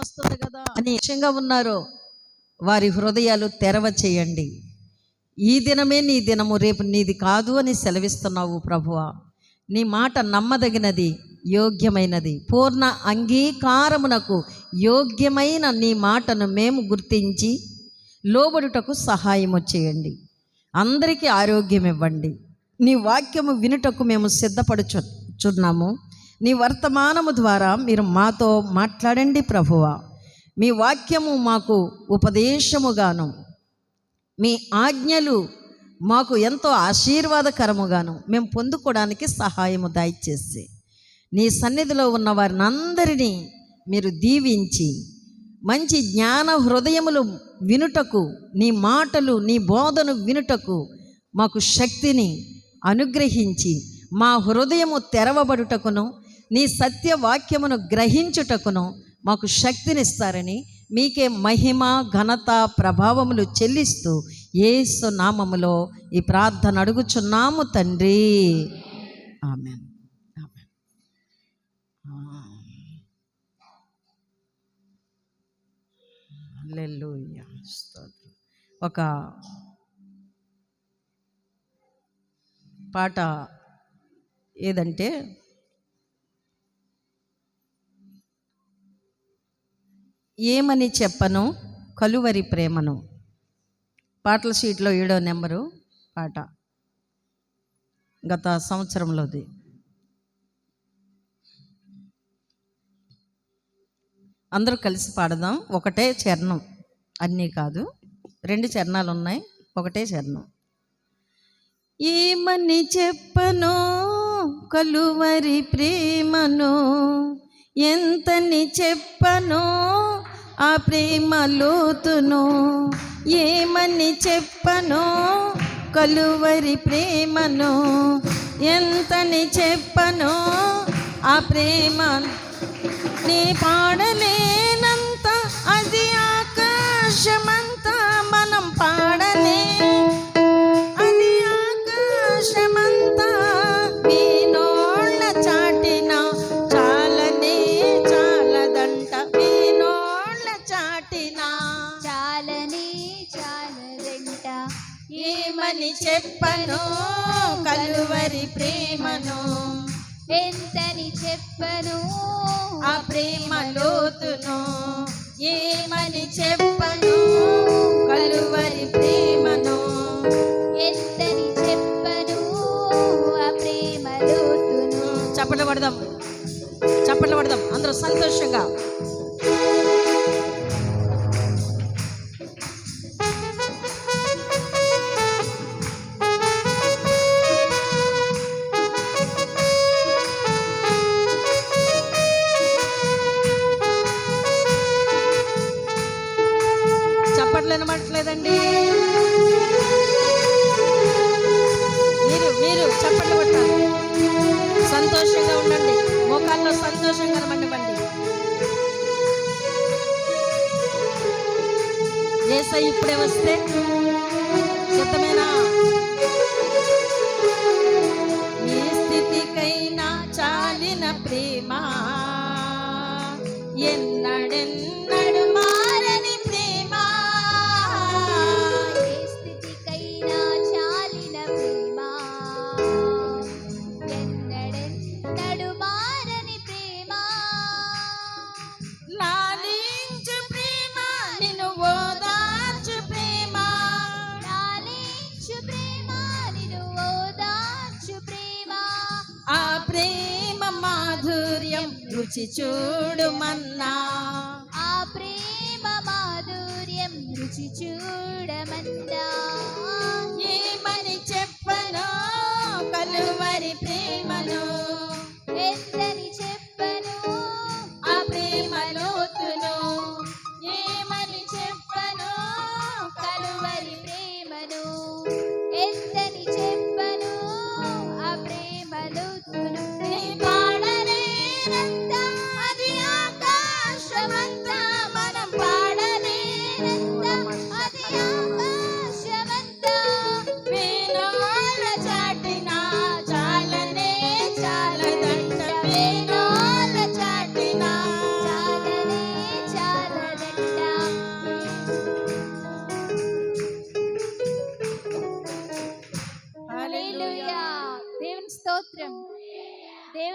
వస్తుంది కదా అని లక్ష్యంగా ఉన్నారో వారి హృదయాలు తెరవ చేయండి. ఈ దినమే నీ దినము, రేపు నీది కాదు అని సెలవిస్తున్నావు ప్రభువా. నీ మాట నమ్మదగినది, యోగ్యమైనది. పూర్ణ అంగీకారమునకు యోగ్యమైన నీ మాటను మేము గుర్తించి లోబడుటకు సహాయము చేయండి. అందరికీ ఆరోగ్యం ఇవ్వండి. నీ వాక్యము వినుటకు మేము సిద్ధపడుచున్నాము. నీ వర్తమానము ద్వారా మీరు మాతో మాట్లాడండి ప్రభువా. మీ వాక్యము మాకు ఉపదేశముగాను, మీ ఆజ్ఞలు మాకు ఎంతో ఆశీర్వాదకరముగాను మేము పొందుకోవడానికి సహాయము దయచేసి నీ సన్నిధిలో ఉన్న వారిని అందరినీ మీరు దీవించి మంచి జ్ఞాన హృదయములు వినుటకు, నీ మాటలు నీ బోధను వినుటకు మాకు శక్తిని అనుగ్రహించి మా హృదయము తెరవబడుటకును నీ సత్యవాక్యమును గ్రహించుటకును మాకు శక్తినిస్తారని మీకే మహిమ ఘనత ప్రభావములు చెల్లిస్తూ యేసు నామములో ఈ ప్రార్థన అడుగుచున్నాము తండ్రి, ఆమేన్. హల్లెలూయా. స్తోత్రం. ఒక పాట ఏదంటే, ఏమని చెప్పను కలువరి ప్రేమను, పాటల షీట్లో 7వ నెంబరు పాట, గత సంవత్సరంలోది. అందరూ కలిసి పాడదాం. ఒకటే చరణం, అన్నీ కాదు, 2 చరణాలు ఉన్నాయి, ఒకటే చరణం. ఏమని చెప్పను కలువరి ప్రేమను, ఎంతని చెప్పను ఆ ప్రేమ లోతును. ఏమని చెప్పను కలువరి ప్రేమను, ఎంతని చెప్పను ఆ ప్రేమ. నీ పాడలేనంత అది ఆకాశమంతా, మనం పాడలే అది ఆకాశమంతా. వీనోళ్ళ చాటిన చాలనే చాలదంట, వీనోళ్ళ చాటిన చాలనే చాలదంట. ఏమని చెప్పను కలువరి ప్రేమను, ఎంతని చెప్పను ఆ ప్రేమ లోతును. ఏమని చెప్పను కలువరి ప్రేమను, ఎంతని చెప్పను ఆ ప్రేమ లోతును. చప్పట్లు పడదాం, చప్పట్లు పడదాం అందరూ సంతోషంగా. చప్పట్లు వినబడట్లేదండి. మీరు చప్పట్లు కొట్టాలి, సంతోషంగా ఉండండి, మోకాల్లో సంతోషంగా కనబడండి. యేసయ్య ఇప్పుడే వస్తే సిద్ధమేనా? ఏ స్థితికైనా చాలిన ప్రేమ, ఎన్నడెన్నడు మారని ప్రేమ. ఏ స్థితికైనా చాలిన ప్రేమ, ఎన్నడెన్నడు మారని ప్రేమ. లాలించు ప్రేమ, నిన్ను ఓదార్చు ప్రేమ, లాలించు ప్రేమ, నిన్ను ఓదార్చు ప్రేమ. ఆ ప్రేమ మాధుర్యం రుచి చూడుమన్నా, ఆ ప్రేమ మాధుర్యం రుచి చూడమన్నా. ఏమని చెప్పను కలువరి ప్రేమను, ఎంతని చెప్పను ఆ ప్రేమ లోతును. ఏమని చెప్పను కలువరి ప్రేమను, ఎంతని చెప్పను ఆ ప్రేమ లోతును. నీ పాడలేనంత అది ఆకాశమంతా, మనం పాడలేనంత అది ఆకాశమంతా. వేణోళ్ళ చాటిన చాలనే చాలదంట, వేణోళ్ళ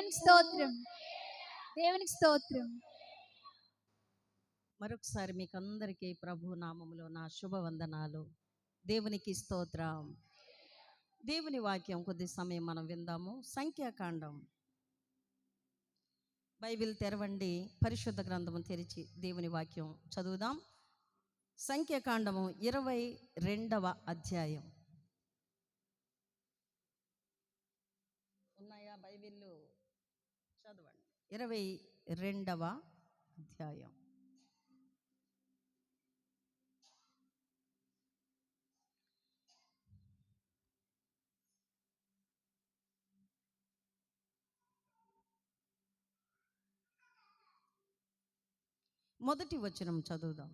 దేవునికి స్తోత్రం. దేవునికి స్తోత్రం. మరొకసారి మీకు అందరికీ ప్రభు నామములో నా శుభవందనాలు. దేవునికి స్తోత్రం. దేవుని వాక్యం కొద్ది సమయం మనం విందాము. సంఖ్యాకాండం. బైబిల్ తెరవండి, పరిశుద్ధ గ్రంథము తెరిచి దేవుని వాక్యం చదువుదాం. సంఖ్యాకాండము 22వ అధ్యాయం. ఉన్నాయా బైబిళ్ళు? చదవండి. 22వ అధ్యాయం. మొదటి వచనం చదువుదాం.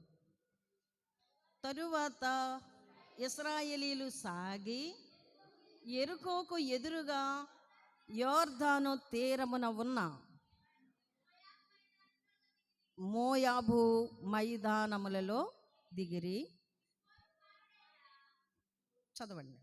తరువాత ఇశ్రాయేలీలు సాగి యెరికోకు ఎదురుగా యోర్దాను తీరమున ఉన్న మోయాబు మైదానములలో దిగిరి. చదవండి.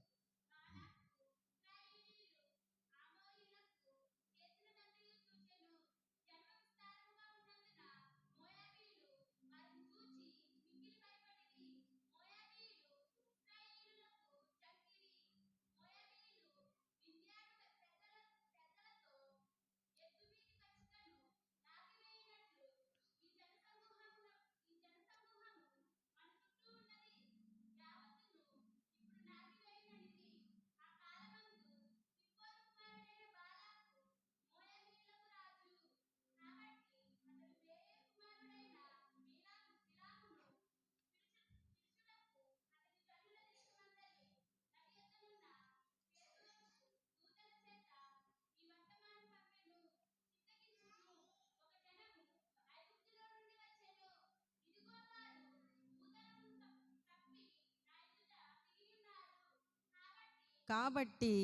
కాబట్టి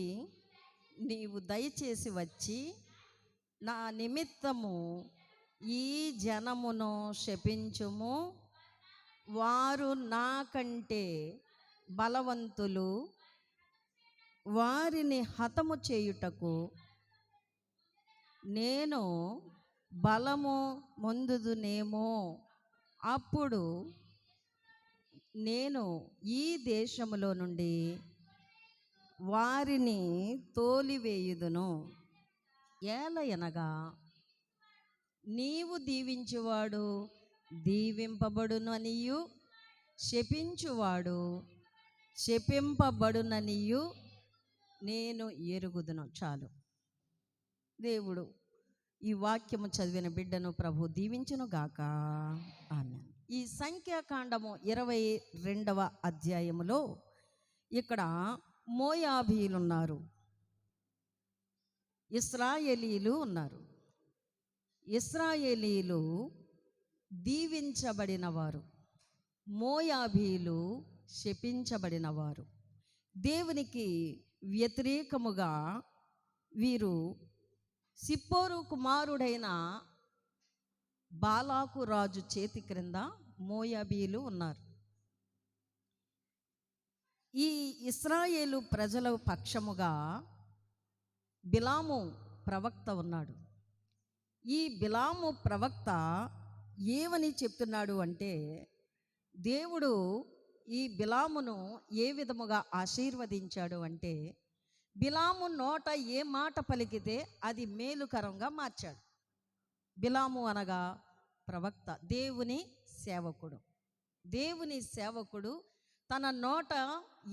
నీవు దయచేసి వచ్చి నా నిమిత్తము ఈ జనమును శపించుము. వారు నాకంటే బలవంతులు, వారిని హతము చేయుటకు నేను బలము పొందుదునేమో. అప్పుడు నేను ఈ దేశములో నుండి వారిని తోలివేయుదును. ఏలయనగా నీవు దీవించువాడు దీవింపబడుననియు, శపించువాడు శపింపబడుననియు నేను ఎరుగుదును. చాలు. దేవుడు ఈ వాక్యము చదివిన బిడ్డను ప్రభు దీవించును గాక. ఆమేన్. ఈ సంఖ్యాకాండము 22వ అధ్యాయములో ఇక్కడ మోయాబీలు ఉన్నారు, ఇశ్రాయేలీలు ఉన్నారు. ఇశ్రాయేలీలు దీవించబడినవారు, మోయాబీలు శపించబడినవారు. దేవునికి వ్యతిరేకముగా వీరు సిప్పోరు కుమారుడైన బాలాకు రాజు చేతి క్రింద మోయాబీలు ఉన్నారు. ఈ ఇశ్రాయేలు ప్రజల పక్షముగా బిలాము ప్రవక్త ఉన్నాడు. ఈ బిలాము ప్రవక్త ఏమని చెప్తున్నాడు అంటే, దేవుడు ఈ బిలామును ఏ విధముగా ఆశీర్వదించాడు అంటే, బిలాము నోట ఏ మాట పలికితే అది మేలుకరంగా మార్చాడు. బిలాము అనగా ప్రవక్త, దేవుని సేవకుడు. దేవుని సేవకుడు తన నోట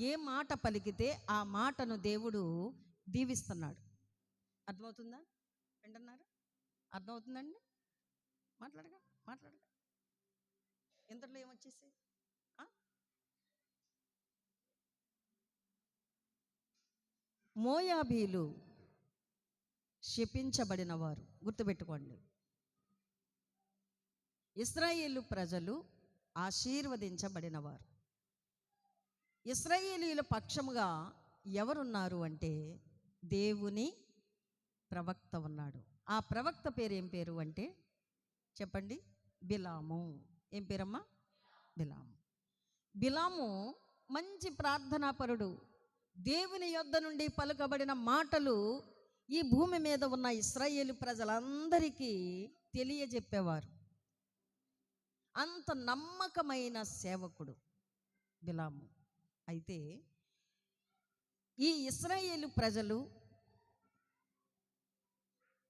ఏ మాట పలికితే ఆ మాటను దేవుడు దీవిస్తున్నాడు. అర్థమవుతుందా? వింటున్నారు? అర్థమవుతుందండి? మాట్లాడగా ఇంతలో ఏమొచ్చేసి మోయాబీలు శపించబడిన వారు. గుర్తుపెట్టుకోండి. ఇశ్రాయేలు ప్రజలు ఆశీర్వదించబడినవారు. ఇశ్రాయేలీల పక్షముగా ఎవరున్నారు అంటే దేవుని ప్రవక్త ఉన్నాడు. ఆ ప్రవక్త పేరు ఏం పేరు అంటే చెప్పండి? బిలాము. ఏం పేరమ్మా? బిలాము. బిలాము మంచి ప్రార్థనాపరుడు. దేవుని యొద్ద నుండి పలుకబడిన మాటలు ఈ భూమి మీద ఉన్న ఇశ్రాయేలు ప్రజలందరికీ తెలియజెప్పేవారు. అంత నమ్మకమైన సేవకుడు బిలాము. అయితే ఈ ఇశ్రాయేలు ప్రజలు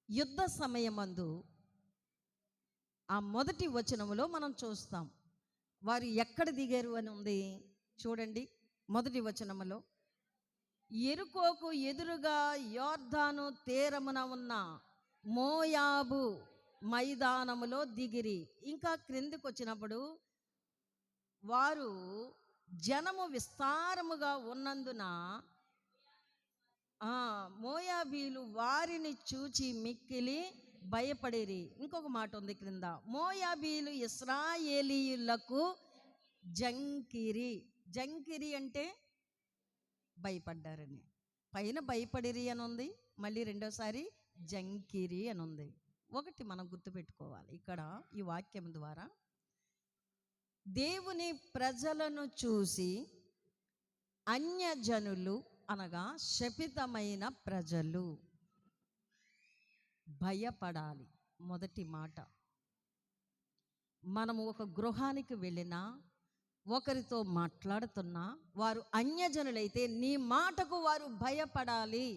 యుద్ధ సమయమందు ఆ మొదటి వచనములో మనం చూస్తాం. వారు ఎక్కడ దిగారు అని ఉంది చూడండి. మొదటి వచనములో యెరికోకు ఎదురుగా యోర్దాను తీరమున ఉన్న మోయాబు మైదానములో దిగిరి. ఇంకా క్రిందికి వచ్చినప్పుడు వారు జనము విస్తారముగా ఉన్నందున మోయాబీలు వారిని చూచి మిక్కిలి భయపడిరి. ఇంకొక మాట ఉంది క్రింద, మోయాబీలు ఇశ్రాయేలీయులకు జంకిరి. జంకిరి అంటే భయపడ్డారని. పైన భయపడిరి అని ఉంది, మళ్ళీ రెండోసారి జంకిరి అని ఉంది. ఒకటి మనం గుర్తుపెట్టుకోవాలి ఇక్కడ ఈ వాక్యం ద్వారా, దేవుని ప్రజలను చూసి అన్యజనులు అనగా శపితమైన ప్రజలు భయపడాలి. మొదటి మాట. మనము ఒక గృహానికి వెళ్ళినా, ఒకరితో మాట్లాడుతున్నా, వారు అన్యజనులైతే నీ మాటకు వారు భయపడాలి.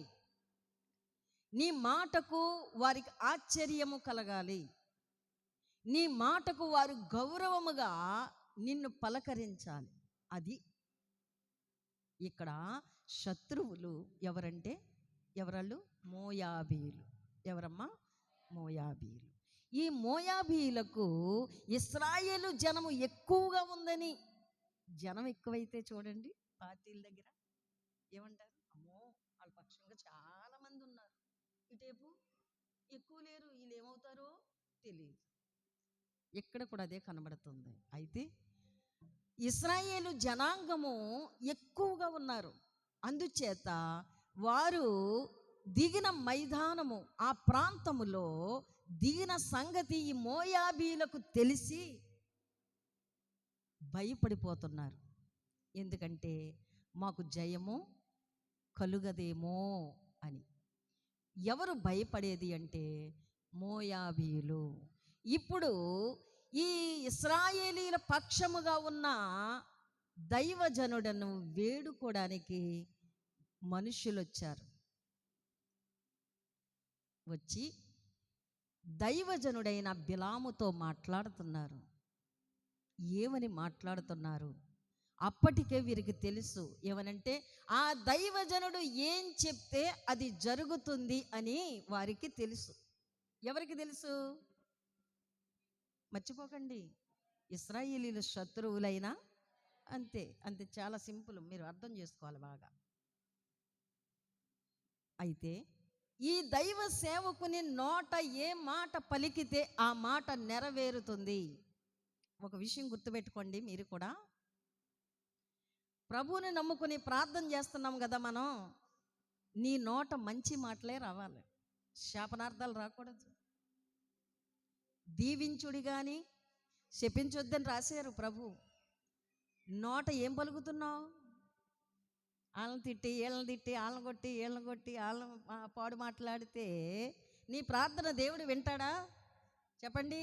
నీ మాటకు వారికి ఆశ్చర్యము కలగాలి. నీ మాటకు వారు గౌరవముగా నిన్ను పలకరించాలి. అది ఇక్కడ శత్రువులు ఎవరంటే ఎవరాళ్ళు? మోయాబీలు. ఎవరమ్మా? మోయాబీలు. ఈ మోయాబీలకు ఇశ్రాయేలు జనము ఎక్కువగా ఉందని, జనం ఎక్కువైతే చూడండి పార్టీల దగ్గర ఏమంటారు, అమ్మో వాళ్ళ పక్షంగా చాలా మంది ఉన్నారు, ఇటేపు ఎక్కువ లేరు, వీళ్ళు ఏమవుతారో తెలియదు. ఇక్కడ కూడా అదే కనబడుతుంది. అయితే ఇశ్రాయేలు జనాంగము ఎక్కువగా ఉన్నారు. అందుచేత వారు దిగిన మైదానము, ఆ ప్రాంతములో దిగిన సంగతి ఈ మోయాబీలకు తెలిసి భయపడిపోతున్నారు. ఎందుకంటే మాకు జయము కలుగదేమో అని. ఎవరు భయపడేది అంటే మోయాబీలు. ఇప్పుడు ఈ ఇశ్రాయేలీల పక్షముగా ఉన్న దైవజనుడను వేడుకోవడానికి మనుషులు వచ్చారు. వచ్చి దైవజనుడైన బిలాముతో మాట్లాడుతున్నారు. ఏమని మాట్లాడుతున్నారు? అప్పటికే వీరికి తెలుసు. ఏమనంటే ఆ దైవజనుడు ఏం చెప్తే అది జరుగుతుంది అని వారికి తెలుసు. ఎవరికి తెలుసు? మర్చిపోకండి, ఇశ్రాయేలీల శత్రువులైనా అంతే. అంతే, చాలా సింపుల్, మీరు అర్థం చేసుకోవాలి బాగా. అయితే ఈ దైవ సేవకుని నోట ఏ మాట పలికితే ఆ మాట నెరవేరుతుంది. ఒక విషయం గుర్తుపెట్టుకోండి, మీరు కూడా ప్రభువుని నమ్ముకుని ప్రార్థన చేస్తున్నాం కదా మనం. నీ నోట మంచి మాటలే రావాలి, శాపనార్థాలు రాకూడదు. దీవించుడి కానీ శపించొద్దని రాశారు ప్రభు. నోట ఏం పలుకుతున్నావు? వాళ్ళని తిట్టి, వీళ్ళని తిట్టి, వాళ్ళని కొట్టి, వీళ్ళని కొట్టి, వాళ్ళని పాడు మాట్లాడితే నీ ప్రార్థన దేవుడు వింటాడా? చెప్పండి,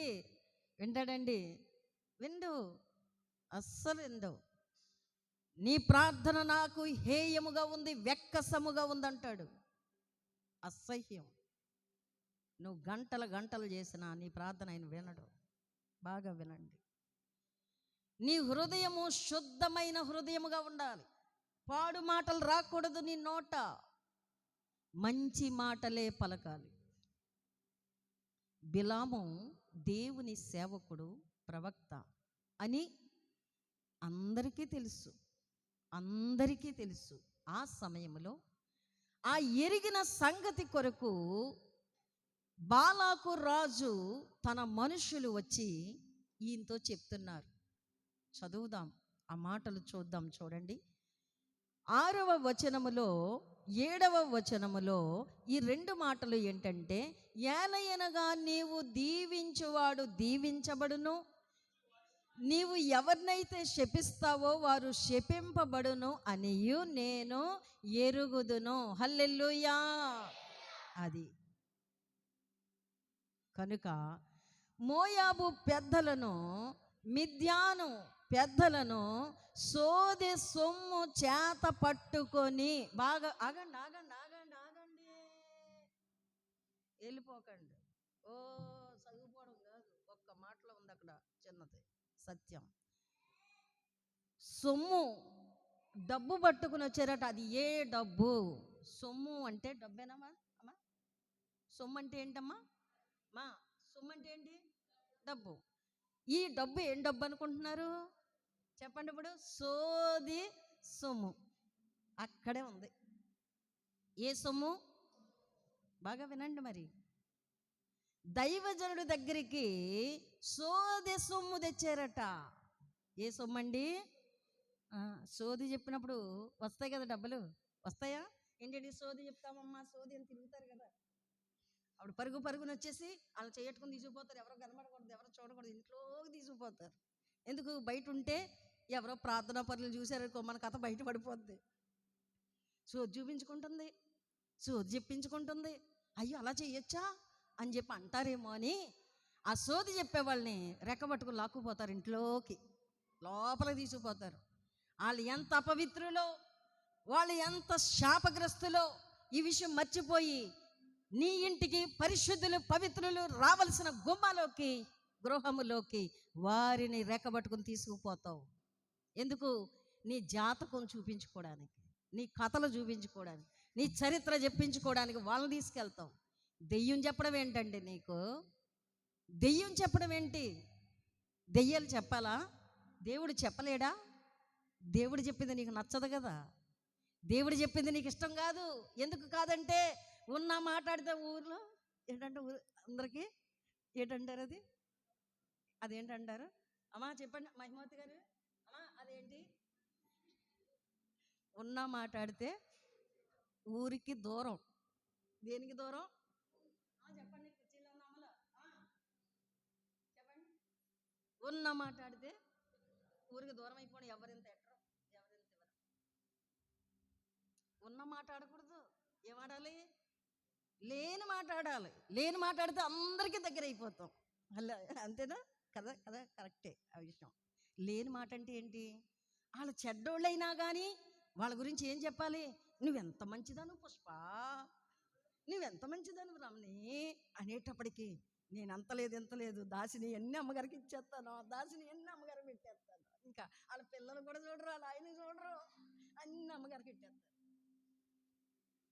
వింటాడండి? విండు, అస్సలు విండు. నీ ప్రార్థన నాకు హేయముగా ఉంది, వెక్కసముగా ఉందంటాడు. అసహ్యం. నువ్వు గంటలు గంటలు చేసినా నీ ప్రార్థన ఆయన వినడు. బాగా వినండి. నీ హృదయము శుద్ధమైన హృదయముగా ఉండాలి. పాడు మాటలు రాకూడదు నీ నోట, మంచి మాటలే పలకాలి. బిలాము దేవుని సేవకుడు, ప్రవక్త అని అందరికీ తెలుసు. అందరికీ తెలుసు. ఆ సమయంలో ఆ ఎరిగిన సంగతి కొరకు బాలాకు రాజు తన మనుషులు వచ్చి ఈయనతో చెప్తున్నారు. చదువుదాం, ఆ మాటలు చూద్దాం. చూడండి, 6వ వచనములో 7వ వచనములో ఈ రెండు మాటలు ఏంటంటే, ఏలయనగా నీవు దీవించువాడు దీవించబడును, నీవు ఎవరినైతే శపిస్తావో వారు శపింపబడును అనియు నేను ఎరుగుదును. హల్లెలూయా. అది కనుక మోయాబు పెద్దలను, మిద్యాను పెద్దలను సోదె సొమ్ము చేత పట్టుకొని బాగా ఆగండి ఆగండి ఆగండి ఆగండి, వెళ్ళిపోకండి. ఓ చదువుకోవడం కాదు, ఒక్క మాటలో ఉంది అక్కడ చిన్నది సత్యం. సొమ్ము డబ్బు పట్టుకుని వచ్చారట. అది ఏ డబ్బు? సొమ్ము అంటే డబ్బేనమ్మా అమ్మా? సొమ్ము అంటే ఏంటమ్మా మా? సొమ్ము అంటే ఏంటి? డబ్బు. ఈ డబ్బు ఏం డబ్బు అనుకుంటున్నారు చెప్పండి ఇప్పుడు? సోది సొమ్ము. అక్కడే ఉంది. ఏ సొమ్ము? బాగా వినండి మరి. దైవజనుడి దగ్గరికి సోది సొమ్ము తెచ్చారట. ఏ సొమ్ము అండి? సోది చెప్పినప్పుడు వస్తాయి కదా డబ్బులు, వస్తాయా? ఏంటంటే సోది చెప్తామమ్మా సోది అని తిరుగుతారు కదా. అప్పుడు పరుగు పరుగుని వచ్చేసి వాళ్ళు చేయట్టుకుని తీసుకుపోతారు. ఎవరో కనబడకూడదు, ఎవరో చూడకూడదు, ఇంట్లోకి తీసుకుపోతారు. ఎందుకు? బయట ఉంటే ఎవరో ప్రార్థనా పనులు చూసారనుకో మన కథ బయట పడిపోద్ది. సోది చూపించుకుంటుంది, సోది చెప్పించుకుంటుంది. అయ్యో అలా చేయొచ్చా అని చెప్పి అంటారేమో అని ఆ సోది చెప్పేవాళ్ళని రెక్కబట్టుకుని లాక్కుపోతారు, ఇంట్లోకి లోపలికి తీసుకుపోతారు. వాళ్ళు ఎంత అపవిత్రులో, వాళ్ళు ఎంత శాపగ్రస్తులో ఈ విషయం మర్చిపోయి నీ ఇంటికి పరిశుద్ధులు పవిత్రులు రావలసిన గుమ్మలోకి, గృహములోకి వారిని రెక్కబట్టుకుని తీసుకుపోతావు. ఎందుకు? నీ జాతకం చూపించుకోవడానికి, నీ కథలు చూపించుకోవడానికి, నీ చరిత్ర చెప్పించుకోవడానికి వాళ్ళని తీసుకెళ్తావు. దెయ్యం చెప్పడం ఏంటండి నీకు? దెయ్యం చెప్పడం ఏంటి? దెయ్యాలు చెప్పాలా? దేవుడు చెప్పలేడా? దేవుడు చెప్పింది నీకు నచ్చదు కదా, దేవుడు చెప్పింది నీకు ఇష్టం కాదు. ఎందుకు కాదంటే ఉన్నా మాట్లాడితే ఊర్లో ఏంటంటే అందరికీ ఏంటంటారు? అది అదేంటంటారు అమ్మా? చెప్పండి మహిమవతి గారు. అమ్మా అదేంటి? ఉన్నా మాట్లాడితే ఊరికి దూరం. దేనికి దూరం? చెప్పండి కుర్చీలో ఉన్న అమ్మలో చెప్పండి. ఉన్నా మాట్లాడితే ఊరికి దూరం అయిపోవడం. ఎవరింత ఎట్టరు, ఎవరింత ఎవరు. ఉన్న మాట్లాడకూడదు. ఏమాడాలి? లేని మాట్లాడాలి. లేని మాట్లాడితే అందరికీ దగ్గర అయిపోతాం. అలా అంతేనా కదా? కదా కరెక్టే ఆ విషయం. లేని మాట అంటే ఏంటి? వాళ్ళు చెడ్డోళ్ళైనా కానీ వాళ్ళ గురించి ఏం చెప్పాలి? నువ్వెంత మంచిదాను పుష్ప, నువ్వెంత మంచిదాను రమణి అనేటప్పటికీ నేను అంత లేదు ఎంత లేదు, దాసిని ఎన్ని అమ్మగారికి ఇచ్చేస్తాను, దాసిని ఎన్ని అమ్మగారికి పెట్టేస్తాను. ఇంకా వాళ్ళ పిల్లలు కూడా చూడరు, వాళ్ళ ఆయన చూడరు, అన్ని అమ్మగారికి ఇచ్చేస్తారు.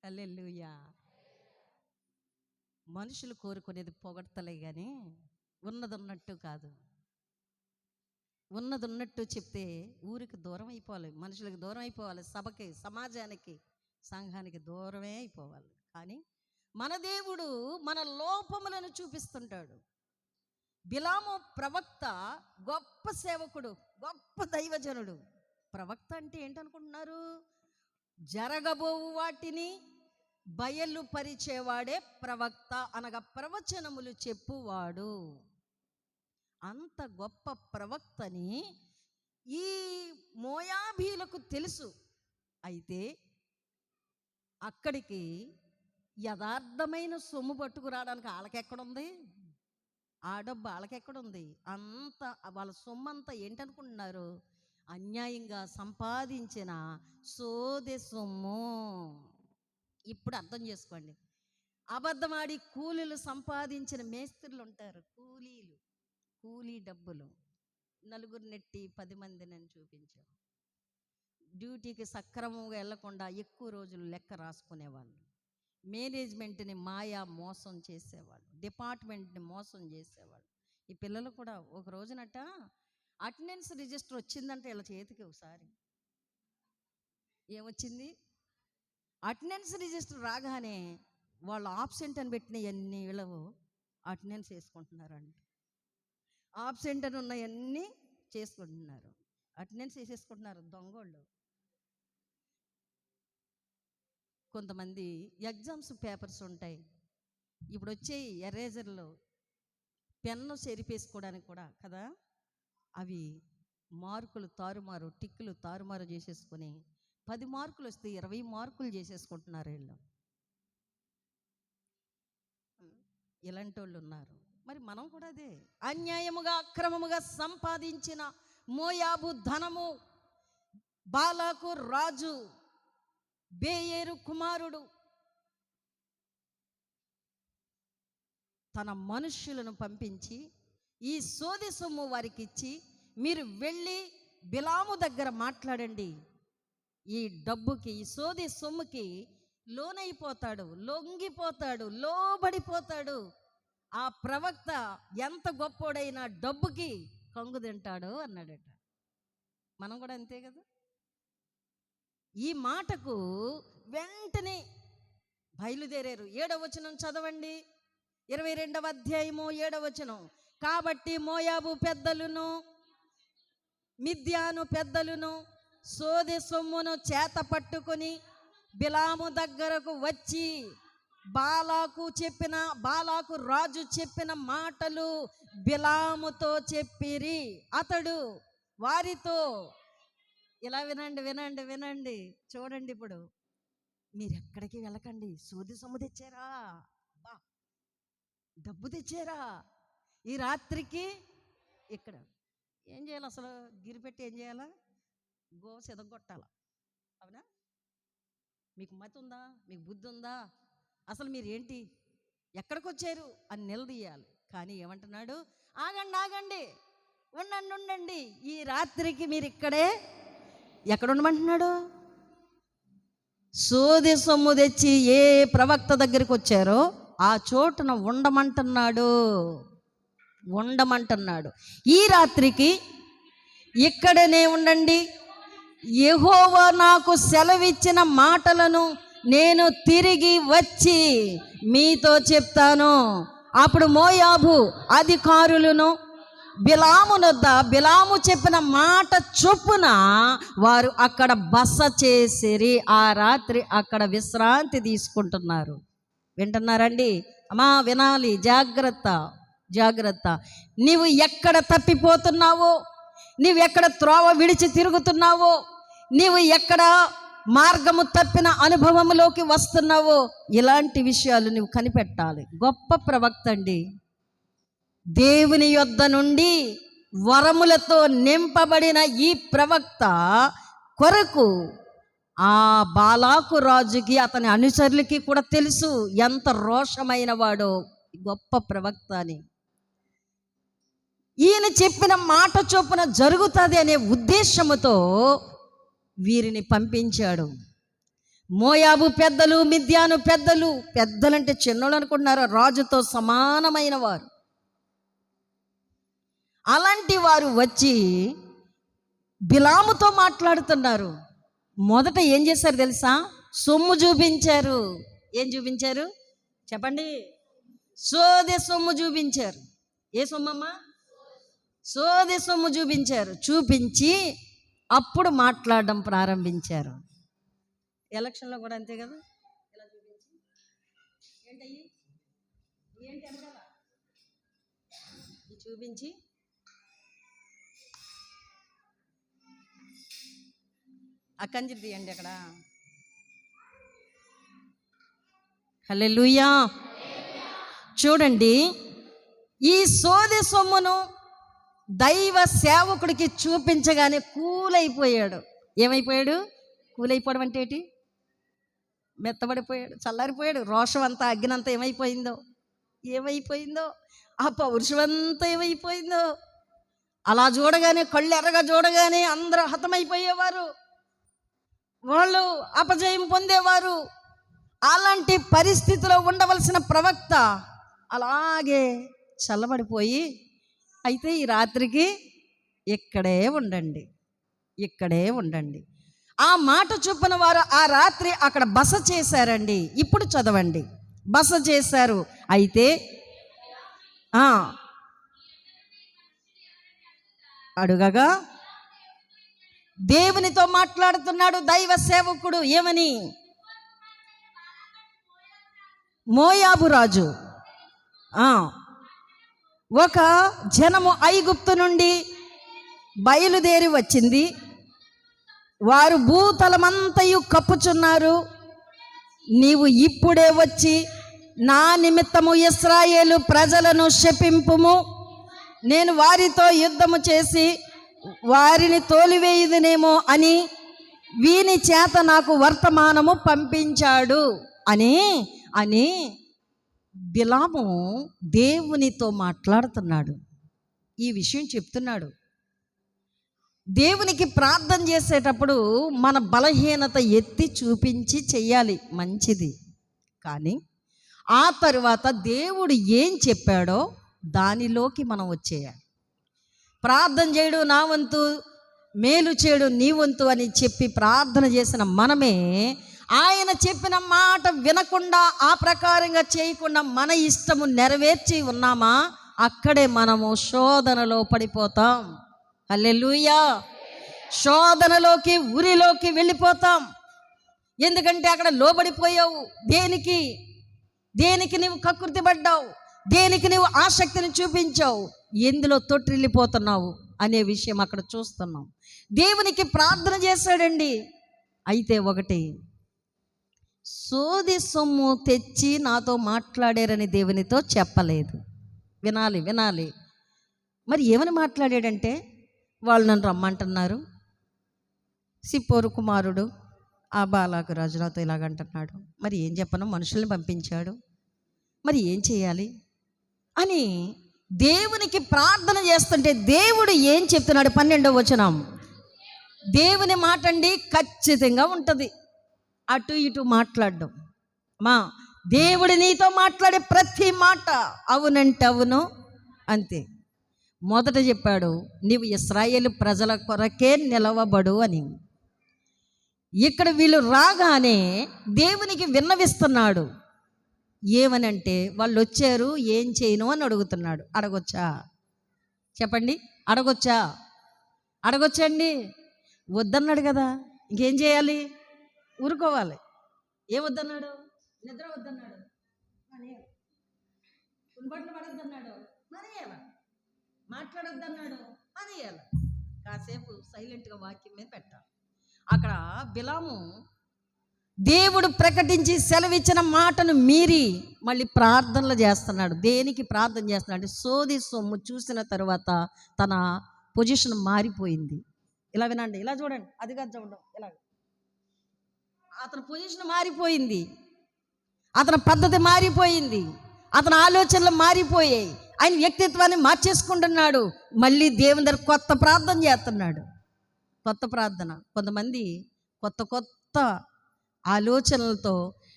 హల్లెలూయా. మనుషులు కోరుకునేది పొగడతలే కానీ ఉన్నది ఉన్నట్టు కాదు. ఉన్నది ఉన్నట్టు చెప్తే ఊరికి దూరం అయిపోవాలి, మనుషులకు దూరం అయిపోవాలి, సభకి, సమాజానికి, సంఘానికి దూరమే అయిపోవాలి. కానీ మన దేవుడు మన లోపములను చూపిస్తుంటాడు. బిలాము ప్రవక్త గొప్ప సేవకుడు, గొప్ప దైవజనుడు. ప్రవక్త అంటే ఏంటనుకుంటున్నారు? జరగబోవు వాటిని బయలుపరిచేవాడే ప్రవక్త, అనగా ప్రవచనములు చెప్పువాడు. అంత గొప్ప ప్రవక్తని ఈ మోయాబీలకు తెలుసు. అయితే అక్కడికి యథార్థమైన సొమ్ము పట్టుకురావడానికి వాళ్ళకెక్కడుంది? ఆ డబ్బు వాళ్ళకెక్కడుంది? అంత వాళ్ళ సొమ్ము అంతా ఏంటనుకుంటున్నారు? అన్యాయంగా సంపాదించిన సోదె సొమ్ము. ఇప్పుడు అర్థం చేసుకోండి. అబద్ధమాడి కూలీలు సంపాదించిన మేస్త్రులు ఉంటారు, కూలీలు, కూలీ డబ్బులు. నలుగురు నెట్టి 10 మందిని చూపించాం. డ్యూటీకి సక్రమంగా వెళ్లకుండా ఎక్కువ రోజులు లెక్క రాసుకునేవాళ్ళు, మేనేజ్మెంట్ని మాయా మోసం చేసేవాళ్ళు, డిపార్ట్మెంట్ని మోసం చేసేవాళ్ళు. ఈ పిల్లలు కూడా ఒక రోజునట అటెండెన్స్ రిజిస్టర్ వచ్చిందంటే వీళ్ళ చేతికి ఒకసారి ఏమొచ్చింది? అటెండెన్స్ రిజిస్టర్ రాగానే వాళ్ళు ఆబ్సెంట్ అని పెట్టినవన్నీ వీళ్ళు అటెండెన్స్ వేసుకుంటున్నారంట. ఆబ్సెంట్ అని ఉన్నవన్నీ చేసుకుంటున్నారు, అటెండెన్స్ వేసేసుకుంటున్నారు దొంగోళ్ళు. కొంతమంది ఎగ్జామ్స్ పేపర్స్ ఉంటాయి, ఇప్పుడు వచ్చే ఎరేజర్లో పెన్ను చెరిపేసుకోవడానికి కూడా కదా, అవి మార్కులు తారుమారు, టిక్కులు తారుమారు చేసేసుకొని 10 మార్కులు వస్తే 20 మార్కులు చేసేసుకుంటున్నారు వీళ్ళు. ఇలాంటి వాళ్ళు ఉన్నారు. మరి మనం కూడా అదే అన్యాయముగా అక్రమముగా సంపాదించిన మోయాబు ధనము, బాలాకు రాజు, బేయేరు కుమారుడు తన మనుష్యులను పంపించి ఈ సోది సొమ్ము వారికి ఇచ్చి, మీరు వెళ్ళి బిలాము దగ్గర మాట్లాడండి, ఈ డబ్బుకి ఈ సోది సొమ్ముకి లోనైపోతాడు, లొంగిపోతాడు, లోబడిపోతాడు. ఆ ప్రవక్త ఎంత గొప్పోడైనా డబ్బుకి కంగు తింటాడు అన్నాడట. మనం కూడా అంతే కదా. ఈ మాటకు వెంటనే బయలుదేరారు. 7వ వచనం చదవండి, 22వ అధ్యాయము 7వ వచనం. కాబట్టి మోయాబు పెద్దలును మిద్యాను పెద్దలును సోదె సొమ్మును చేత పట్టుకొని బిలాము దగ్గరకు వచ్చి బాలాకు రాజు చెప్పిన మాటలు బిలాముతో చెప్పిరి. అతడు వారితో ఇలా వినండి చూడండి, ఇప్పుడు మీరు ఎక్కడికి వెళ్ళకండి, సోది సొమ్ము తెచ్చారా, డబ్బు తెచ్చారా, ఈ రాత్రికి ఇక్కడ ఏం చేయాలి, అసలు గిరిపెట్టి ఏం చేయాలా, గోవ సెదగొట్టాలా, అవునా? మీకు మతి ఉందా, మీకు బుద్ధి ఉందా, అసలు మీరు ఏంటి, ఎక్కడికి వచ్చారు అని నిలదీయాలి. కానీ ఏమంటున్నాడు, ఆగండి, ఉండండి, ఈ రాత్రికి మీరు ఇక్కడే ఎక్కడ ఉండమంటున్నాడు, సోది సొమ్ము తెచ్చి ఏ ప్రవక్త దగ్గరికి వచ్చారో ఆ చోటున ఉండమంటున్నాడు. ఈ రాత్రికి ఇక్కడనే ఉండండి, యెహోవా నాకు సెలవిచ్చిన మాటలను నేను తిరిగి వచ్చి మీతో చెప్తాను. అప్పుడు మోయాబు అధికారులను బిలాము చెప్పిన మాట చొప్పున వారు అక్కడ బస చేసిరి. ఆ రాత్రి అక్కడ విశ్రాంతి తీసుకుంటున్నారు. వింటున్నారండి అమ్మా, వినాలి, జాగ్రత్త. నీవు ఎక్కడ తప్పిపోతున్నావో, నీవు ఎక్కడ త్రోవ విడిచి తిరుగుతున్నావో, నీవు ఎక్కడ మార్గము తప్పిన అనుభవంలోకి వస్తున్నావో, ఇలాంటి విషయాలు నువ్వు కనిపెట్టాలి. గొప్ప ప్రవక్త అండి, దేవుని యొద్ద నుండి వరములతో నింపబడిన ఈ ప్రవక్త కొరకు ఆ బాలాకు రాజుకి అతని అనుచరులకి కూడా తెలుసు ఎంత రోషమైన వాడో గొప్ప ప్రవక్త అని. ఈయన చెప్పిన మాట చొప్పున జరుగుతుంది అనే ఉద్దేశముతో వీరిని పంపించాడు. మోయాబు పెద్దలు, మిద్యాను పెద్దలంటే చిన్నోళ్ళు అనుకుంటున్నారు, రాజుతో సమానమైన వారు. అలాంటి వారు వచ్చి బిలాముతో మాట్లాడుతున్నారు. మొదట ఏం చేశారు తెలుసా, సొమ్ము చూపించారు. ఏం చూపించారు చెప్పండి, సోదె సొమ్ము చూపించారు. ఏ సొమ్మమ్మా, సోదె సొమ్ము చూపించి అప్పుడు మాట్లాడడం ప్రారంభించారు. ఎలక్షన్లో కూడా అంతే కదా, ఇలా చూపించి ఏంటి అనగా చూపించి ఆ కంజరి తీయండి అక్కడ. హల్లెలూయా. చూడండి, ఈ సోదె సొమ్మును దైవ సేవకుడికి చూపించగానే కూలైపోయాడు. ఏమైపోయాడు, కూలైపోవడం అంటే ఏంటి, మెత్తబడిపోయాడు, చల్లారిపోయాడు. రోషం అంతా, అగ్నంతా ఏమైపోయిందో, ఆ పౌరుషం అంతా ఏమైపోయిందో. అలా చూడగానే, కళ్ళు ఎర్రగా చూడగానే అందరూ హతమైపోయేవారు, వాళ్ళు అపజయం పొందేవారు. అలాంటి పరిస్థితిలో ఉండవలసిన ప్రవక్త అలాగే చల్లబడిపోయి, అయితే ఈ రాత్రికి ఇక్కడే ఉండండి. ఆ మాట చొప్పున వారు ఆ రాత్రి అక్కడ బస చేశారండి. ఇప్పుడు చదవండి, బస చేశారు. అయితే అడుగగా దేవునితో మాట్లాడుతున్నాడు దైవ సేవకుడు. ఏమని, మోయాబు రాజు ఒక జనము ఐగుప్తు నుండి బయలుదేరి వచ్చింది, వారు భూతలమంతయు కప్పుచున్నారు. నీవు ఇప్పుడే వచ్చి నా నిమిత్తము ఇశ్రాయేలు ప్రజలను శపింపుము, నేను వారితో యుద్ధము చేసి వారిని తోలివేయుదునేమో అని వీని చేత నాకు వర్తమానము పంపించాడు అని బిలాము దేవునితో మాట్లాడుతున్నాడు. ఈ విషయం చెప్తున్నాడు. దేవునికి ప్రార్థన చేసేటప్పుడు మన బలహీనత ఎత్తి చూపించి చెయ్యాలి, మంచిది. కానీ ఆ తరువాత దేవుడు ఏం చెప్పాడో దానిలోకి మనం వచ్చేయాలి. ప్రార్థన చేయడు నా వంతు, మేలు చేయడు నీ వంతు అని చెప్పి ప్రార్థన చేసిన మనమే ఆయన చెప్పిన మాట వినకుండా ఆ ప్రకారంగా చేయకుండా మన ఇష్టము నెరవేర్చి ఉన్నామా, అక్కడే మనము శోధనలో పడిపోతాం. హల్లెలూయా. శోధనలోకి, ఉరిలోకి వెళ్ళిపోతాం. ఎందుకంటే అక్కడ లోబడిపోయావు. దేనికి నీవు కకృతి పడ్డావు, దేనికి నీవు ఆసక్తిని చూపించావు, ఎందులో తొట్టిల్లిపోతున్నావు అనే విషయం అక్కడ చూస్తున్నాం. దేవునికి ప్రార్థన చేశాడండి. అయితే ఒకటి, సోది సొమ్ము తెచ్చి నాతో మాట్లాడారని దేవునితో చెప్పలేదు. వినాలి. మరి ఏమని మాట్లాడాడంటే, వాళ్ళు నన్ను రమ్మంటున్నారు, సిప్పోరు కుమారుడు ఆ బాలాకు రాజు నాతో ఇలాగంటున్నాడు, మరి ఏం చెప్పను, మనుషుల్ని పంపించాడు, మరి ఏం చేయాలి అని దేవునికి ప్రార్థన చేస్తుంటే దేవుడు ఏం చెప్తున్నాడు? 12వ వచనం. దేవుని మాట అండి ఖచ్చితంగా ఉంటుంది. అటు ఇటు మాట్లాడడం. దేవుడు నీతో మాట్లాడే ప్రతి మాట అవునంటే అవును, అంతే. మొదట చెప్పాడు, నీవు ఇశ్రాయేలు ప్రజల కొరకే నిలవబడు అని. ఇక్కడ వీళ్ళు రాగానే దేవునికి విన్నవిస్తున్నాడు. ఏమనంటే, వాళ్ళు వచ్చారు, ఏం చేయను అని అడుగుతున్నాడు. అడగొచ్చా? చెప్పండి, అడగొచ్చండి? వద్దన్నాడు కదా, ఇంకేం చేయాలి? ఊరుకోవాలి. ఏమొద్దన్నాడు? నిద్ర వద్దన్నాడు, బట్టలు పడొద్దన్నాడు, మాట్లాడొద్దన్నాడు, కాసేపు సైలెంట్గా వాక్యం మీద పెట్టాలి. అక్కడ బిలాము దేవుడు ప్రకటించి సెలవిచ్చిన మాటను మీరి మళ్ళీ ప్రార్థనలు చేస్తున్నాడు. దేనికి ప్రార్థన చేస్తున్నాడు అంటే, సోది సొమ్ము చూసిన తర్వాత తన పొజిషన్ మారిపోయింది. ఇలా వినండి, ఇలా చూడండి, అది కాదు చూడండి, ఇలా అతని పొజిషన్ మారిపోయింది, అతని పద్ధతి మారిపోయింది, అతని ఆలోచనలు మారిపోయాయి, ఆయన వ్యక్తిత్వాన్ని మార్చేసుకుంటున్నాడు. మళ్ళీ దేవుని దగ్గర కొత్త ప్రార్థన చేస్తున్నాడు. కొత్త ప్రార్థన. కొంతమంది కొత్త ఆలోచనలతో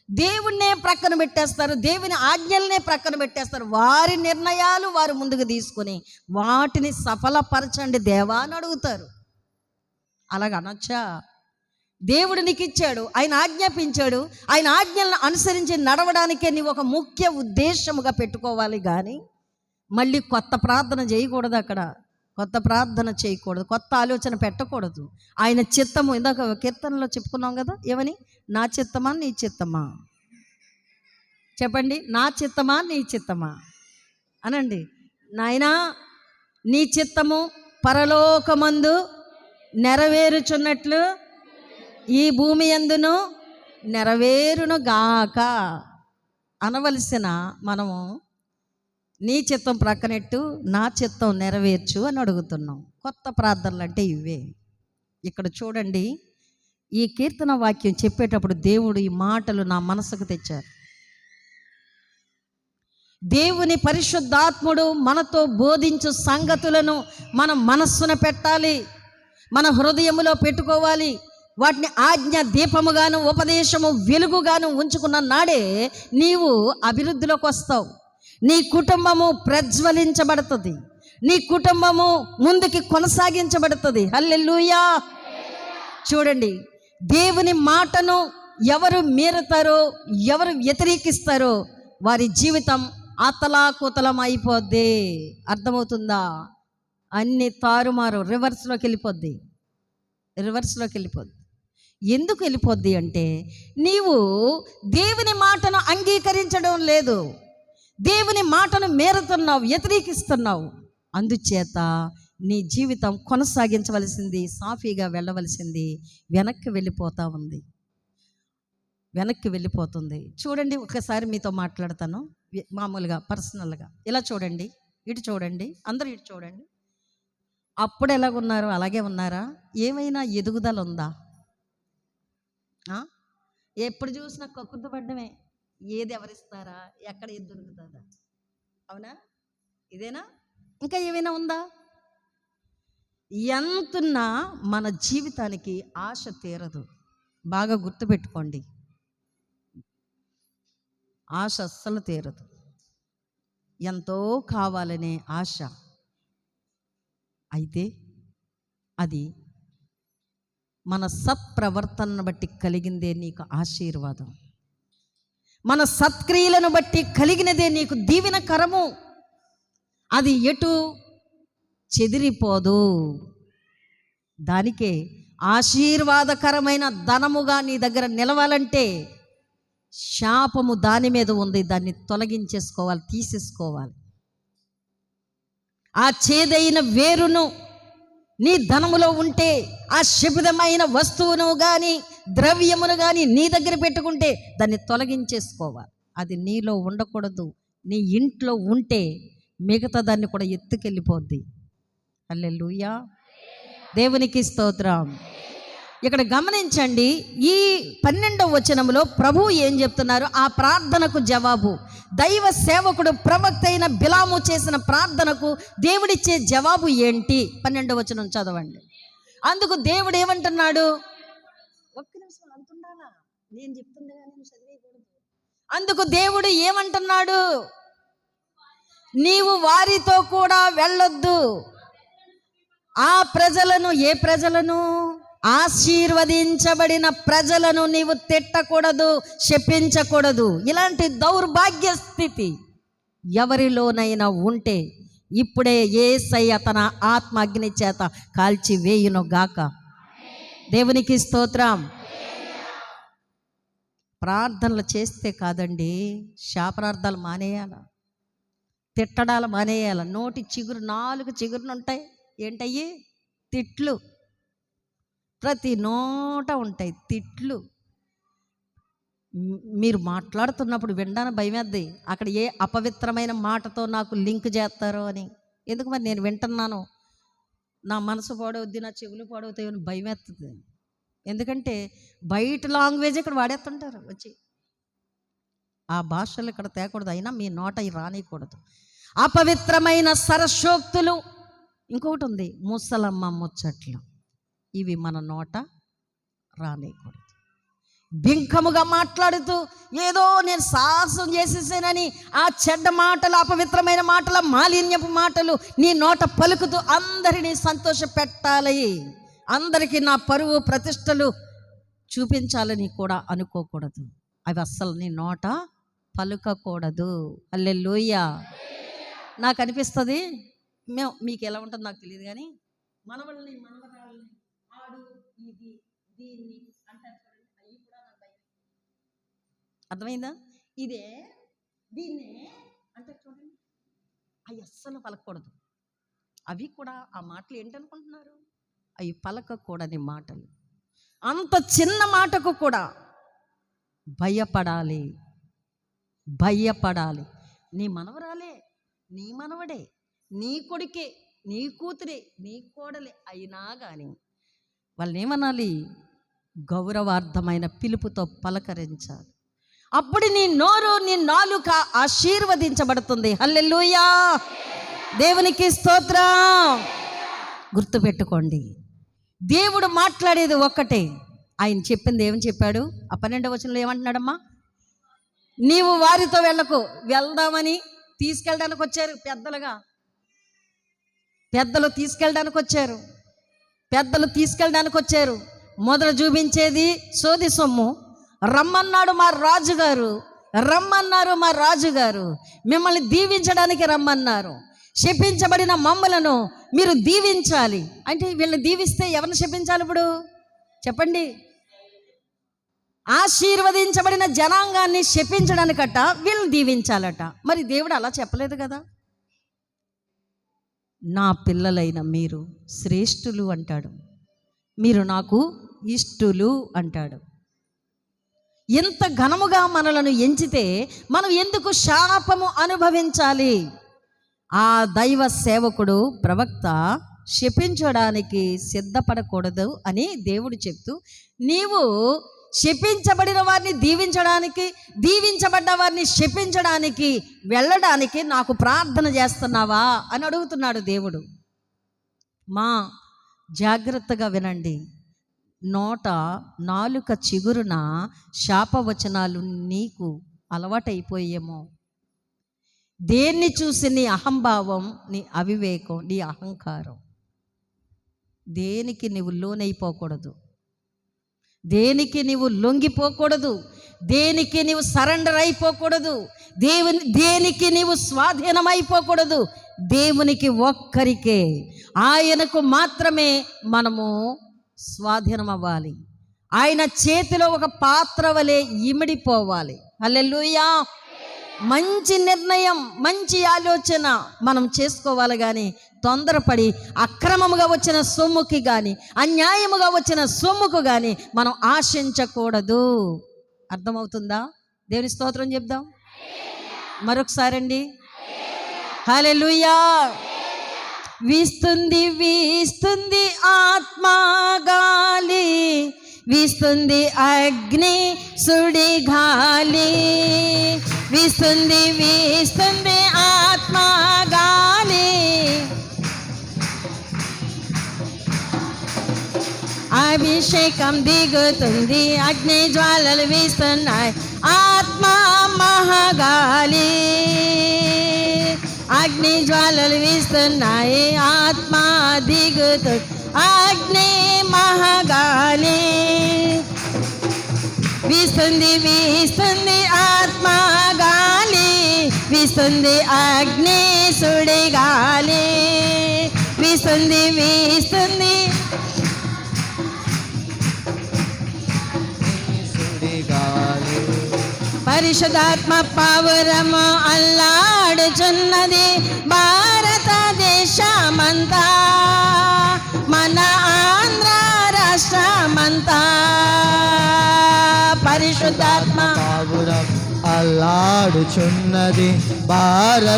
దేవుణ్ణే ప్రక్కన పెట్టేస్తారు, దేవుని ఆజ్ఞలనే ప్రక్కన పెట్టేస్తారు. వారి నిర్ణయాలు వారు ముందుకు తీసుకొని వాటిని సఫలపరచండి దేవా అని అడుగుతారు. అలాగ అనొచ్చా? దేవుడు నీకు ఇచ్చాడు, ఆయన ఆజ్ఞాపించాడు, ఆయన ఆజ్ఞలను అనుసరించి నడవడానికే నీవు ఒక ముఖ్య ఉద్దేశముగా పెట్టుకోవాలి. కానీ మళ్ళీ కొత్త ప్రార్థన చేయకూడదు. అక్కడ కొత్త ప్రార్థన చేయకూడదు, కొత్త ఆలోచన పెట్టకూడదు. ఆయన చిత్తము, ఇందాక కీర్తనలో చెప్పుకున్నాం కదా, ఏమని? నా చిత్తమా నీ చిత్తమా? చెప్పండి, నా చిత్తమా నీ చిత్తమా అనండి. నాయనా, నీ చిత్తము పరలోకమందు నెరవేరుచున్నట్లు ఈ భూమి యందును నెరవేరును గాక అనవలసిన మనము నీ చిత్తం ప్రక్కనెట్టు నా చిత్తం నెరవేర్చు అని అడుగుతున్నాం. కొత్త ప్రార్థనలు అంటే ఇవే. ఇక్కడ చూడండి, ఈ కీర్తన వాక్యం చెప్పేటప్పుడు దేవుడు ఈ మాటలు నా మనసుకు తెచ్చారు. దేవుని పరిశుద్ధాత్ముడు మనతో బోధించు సంగతులను మన మనస్సున పెట్టాలి, మన హృదయములో పెట్టుకోవాలి. వాటిని ఆజ్ఞ దీపముగాను ఉపదేశము వెలుగుగాను ఉంచుకున్న నాడే నీవు అభివృద్ధిలోకి వస్తావు. నీ కుటుంబము ప్రజ్వలించబడుతుంది, నీ కుటుంబము ముందుకి కొనసాగించబడుతుంది. హల్లెలూయా. చూడండి, దేవుని మాటను ఎవరు మీరుతారో, ఎవరు వ్యతిరేకిస్తారో వారి జీవితం అతలాకుతలం అయిపోద్ది. అర్థమవుతుందా? అన్ని తారుమారు రివర్స్లోకి వెళ్ళిపోద్ది. ఎందుకు వెళ్ళిపోద్ది అంటే, నీవు దేవుని మాటను అంగీకరించడం లేదు, దేవుని మాటను మేరుతున్నావు, వ్యతిరేకిస్తున్నావు. అందుచేత నీ జీవితం కొనసాగించవలసింది, సాఫీగా వెళ్ళవలసింది వెనక్కి వెళ్ళిపోతూ ఉంది. వెనక్కి వెళ్ళిపోతుంది. చూడండి, ఒకసారి మీతో మాట్లాడతాను మామూలుగా పర్సనల్గా. ఇలా చూడండి, ఇటు చూడండి, అందరూ ఇటు చూడండి. అప్పుడు ఎలాగున్నారో అలాగే ఉన్నారా? ఏమైనా ఎదుగుదల ఉందా? ఎప్పుడు చూసినా కక్కుర్తి పడ్డమే. ఏది ఎవరిస్తారా, ఎక్కడ ఏది దొరుకుతుందా? అవునా? ఇదేనా? ఇంకా ఏమైనా ఉందా? ఎంతున్నా మన జీవితానికి ఆశ తీరదు. బాగా గుర్తుపెట్టుకోండి, ఆశ అస్సలు తీరదు. ఎంతో కావాలనే ఆశ. అయితే అది మన సత్ప్రవర్తనను బట్టి కలిగిందే నీకు ఆశీర్వాదం. మన సత్క్రియలను బట్టి కలిగినదే నీకు దీవెనకరము. అది ఎటు చెదిరిపోదు. దానికే ఆశీర్వాదకరమైన ధనముగా నీ దగ్గర నిలవాలంటే శాపము దాని మీద ఉంది, దాన్ని తొలగించేసుకోవాలి, తీసేసుకోవాలి. ఆ చేదైన వేరును నీ ధనములో ఉంటే, ఆ శపితమైన వస్తువును కానీ ద్రవ్యమును కానీ నీ దగ్గర పెట్టుకుంటే దాన్ని తొలగించేసుకోవాలి. అది నీలో ఉండకూడదు. నీ ఇంట్లో ఉంటే మిగతా దాన్ని కూడా ఎత్తుకెళ్ళిపోద్ది. హల్లెలూయా, దేవునికి స్తోత్రం. ఇక్కడ గమనించండి, ఈ 12వ వచనంలో ప్రభువు ఏం చెప్తున్నారు? ఆ ప్రార్థనకు జవాబు. దైవ సేవకుడు ప్రవక్త అయిన బిలాము చేసిన ప్రార్థనకు దేవుడిచ్చే జవాబు ఏంటి? 12వ వచనం చదవండి. అందుకు దేవుడు ఏమంటున్నాడు? ఒక్క నిమిషం అంటున్నానా? నేను చెప్తుండే కానీ చదివేయకూడదు. అందుకు దేవుడు ఏమంటున్నాడు? నీవు వారితో కూడా వెళ్ళొద్దు. ఆ ప్రజలను, ఏ ప్రజలను? ఆశీర్వదించబడిన ప్రజలను నీవు తిట్టకూడదు, శపించకూడదు. ఇలాంటి దౌర్భాగ్య స్థితి ఎవరిలోనైనా ఉంటే ఇప్పుడే యేసయ్య తన ఆత్మ అగ్ని చేత కాల్చి వేయును గాక. దేవునికి స్తోత్రం. ప్రార్థనలు చేస్తే కాదండి, శాపనార్థాలు మానేయాల, తిట్టడాలు మానేయాల. నోటి చిగురు, 4 చిగురులు ఉంటాయి. ఏంటయ్యి? తిట్లు. ప్రతి నోట ఉంటాయి తిట్లు. మీరు మాట్లాడుతున్నప్పుడు వినడానికి భయమేద్ది. అక్కడ ఏ అపవిత్రమైన మాటతో నాకు లింక్ చేస్తారో అని. ఎందుకు మరి నేను వింటున్నాను, నా మనసు పాడవుద్ది, నా చెవులు పాడవుతాయి అని భయమేస్తుంది. ఎందుకంటే బయట లాంగ్వేజ్ ఇక్కడ వాడేస్తుంటారు వచ్చి. ఆ భాషలు ఇక్కడ తేకూడదు, అయినా మీ నోట రానియకూడదు. అపవిత్రమైన సరశోక్తులు. ఇంకొకటి ఉంది, ముసలమ్మ ముచ్చట్లు. ఇవి మన నోట రానియకూడదు. బింకముగా మాట్లాడుతూ ఏదో నేను సాహసం చేసేసానని ఆ చెడ్డ మాటలు, అపవిత్రమైన మాటలు, మాలిన్యపు మాటలు నీ నోట పలుకుతూ అందరినీ సంతోష పెట్టాలి, అందరికీ నా పరువు ప్రతిష్టలు చూపించాలని కూడా అనుకోకూడదు. అవి అస్సలు నీ నోట పలుకకూడదు. హల్లెలూయా. నాకు అనిపిస్తుంది, మీకు ఎలా ఉంటుందో నాకు తెలియదు కానీ, మనవల్ని మనవరాల్ని ఆడు ఇది దీన్ని అంటారు. అవి కూడా నాకు భయం. అర్థమైందా? ఇదే దీన్నే అంటారు చూడండి. అవి అస్సలు పలకూడదు. అవి కూడా ఆ మాటలు ఏంటనుకుంటున్నారు? అవి పలకకూడని మాటలు. అంత చిన్న మాటకు కూడా భయపడాలి, భయపడాలి. నీ మనవరాలే, నీ మనవడే, నీ కొడుకే, నీ కూతురే, నీ కోడలే అయినా కానీ వాళ్ళని ఏమనాలి? గౌరవార్థమైన పిలుపుతో పలకరించాలి. అప్పుడు నీ నోరు, నీ నాలుక ఆశీర్వదించబడుతుంది. హల్లెలూయా, దేవునికి స్తోత్రం. గుర్తుపెట్టుకోండి, దేవుడు మాట్లాడేది ఒక్కటే. ఆయన చెప్పింది ఏమని చెప్పాడు? ఆ 12వ వచనంలో ఏమంటున్నాడమ్మా? నీవు వారితో వెళ్ళకు. వెళ్దామని తీసుకెళ్ళడానికి వచ్చారు పెద్దలుగా. పెద్దలు తీసుకెళ్ళడానికి వచ్చారు. పెద్దలు తీసుకెళ్ళడానికి వచ్చారు. మొదట చూపించేది సోది సొమ్ము. రమ్మన్నాడు మా రాజుగారు, రమ్మన్నారు మా రాజుగారు, మిమ్మల్ని దీవించడానికి రమ్మన్నారు. శపించబడిన మమ్మలను మీరు దీవించాలి అంటే, వీళ్ళని దీవిస్తే ఎవరిని శపించాలి ఇప్పుడు చెప్పండి? ఆశీర్వదించబడిన జనాంగాన్ని శపించడానికట వీళ్ళని దీవించాలట. మరి దేవుడు అలా చెప్పలేదు కదా. నా పిల్లలైన మీరు శ్రేష్ఠులు అంటాడు, మీరు నాకు ఇష్టులు అంటాడు. ఇంత ఘనముగా మనలను ఎంచితే మనం ఎందుకు శాపము అనుభవించాలి? ఆ దైవ సేవకుడు ప్రవక్త శపించడానికి సిద్ధపడకూడదు అని దేవుడు చెప్తూ, నీవు శపించబడిన వారిని దీవించడానికి, దీవించబడ్డ వారిని శపించడానికి వెళ్ళడానికి నాకు ప్రార్థన చేస్తున్నావా అని అడుగుతున్నాడు దేవుడు. జాగ్రత్తగా వినండి. నాలుక చిగురున శాపవచనాలు నీకు అలవాటైపోయేమో. దేన్ని చూసి నీ అహంభావం, నీ అవివేకం, నీ అహంకారం, దేనికి నీవు లోనైపోకూడదు, దేనికి నీవు లొంగిపోకూడదు, దేనికి నీవు సరెండర్ అయిపోకూడదు, దేనికి నీవు స్వాధీనమైపోకూడదు. దేవునికి ఒక్కరికే, ఆయనకు మాత్రమే మనము స్వాధీనం అవ్వాలి. ఆయన చేతిలో ఒక పాత్ర వలె ఇమిడిపోవాలి. హల్లెలూయా. మంచి నిర్ణయం, మంచి ఆలోచన మనం చేసుకోవాలి, కానీ తొందరపడి అక్రమముగా వచ్చిన సొమ్ముకి కానీ, అన్యాయముగా వచ్చిన సొమ్ముకు కానీ మనం ఆశించకూడదు. అర్థమవుతుందా? దేవుని స్తోత్రం చెప్దాం మరొకసారండి. హల్లెలూయా. వీస్తుంది వీస్తుంది ఆత్మగాలి, వీస్తుంది అగ్ని సుడిగాలి, వీస్తుంది వీస్తుంది ఆత్మగాలి, అభిషేకం దిగుతుంది, అగ్ని జ్వాలలు వీస్తున్నాయి, ఆత్మ మహాగాలి, అగ్ని జ్వాలలు వీస్తున్నాయి, ఆత్మ దిగుతుంది, అగ్ని మహాగాలి, వీస్తుంది వీస్తుంది ఆత్మ గాలి, వీస్తుంది అగ్ని సుడిగాలి, వీస్తుంది వీస్తుంది పరిశుద్ధాత్మ పావురము అల్లాడుచున్నది భారతదేశమంతా, మన ఆంధ్ర రాష్ట్రమంతా. పరిశుద్ధాత్మ పావురం అల్లాడుచున్నది భారతదేశమంతా,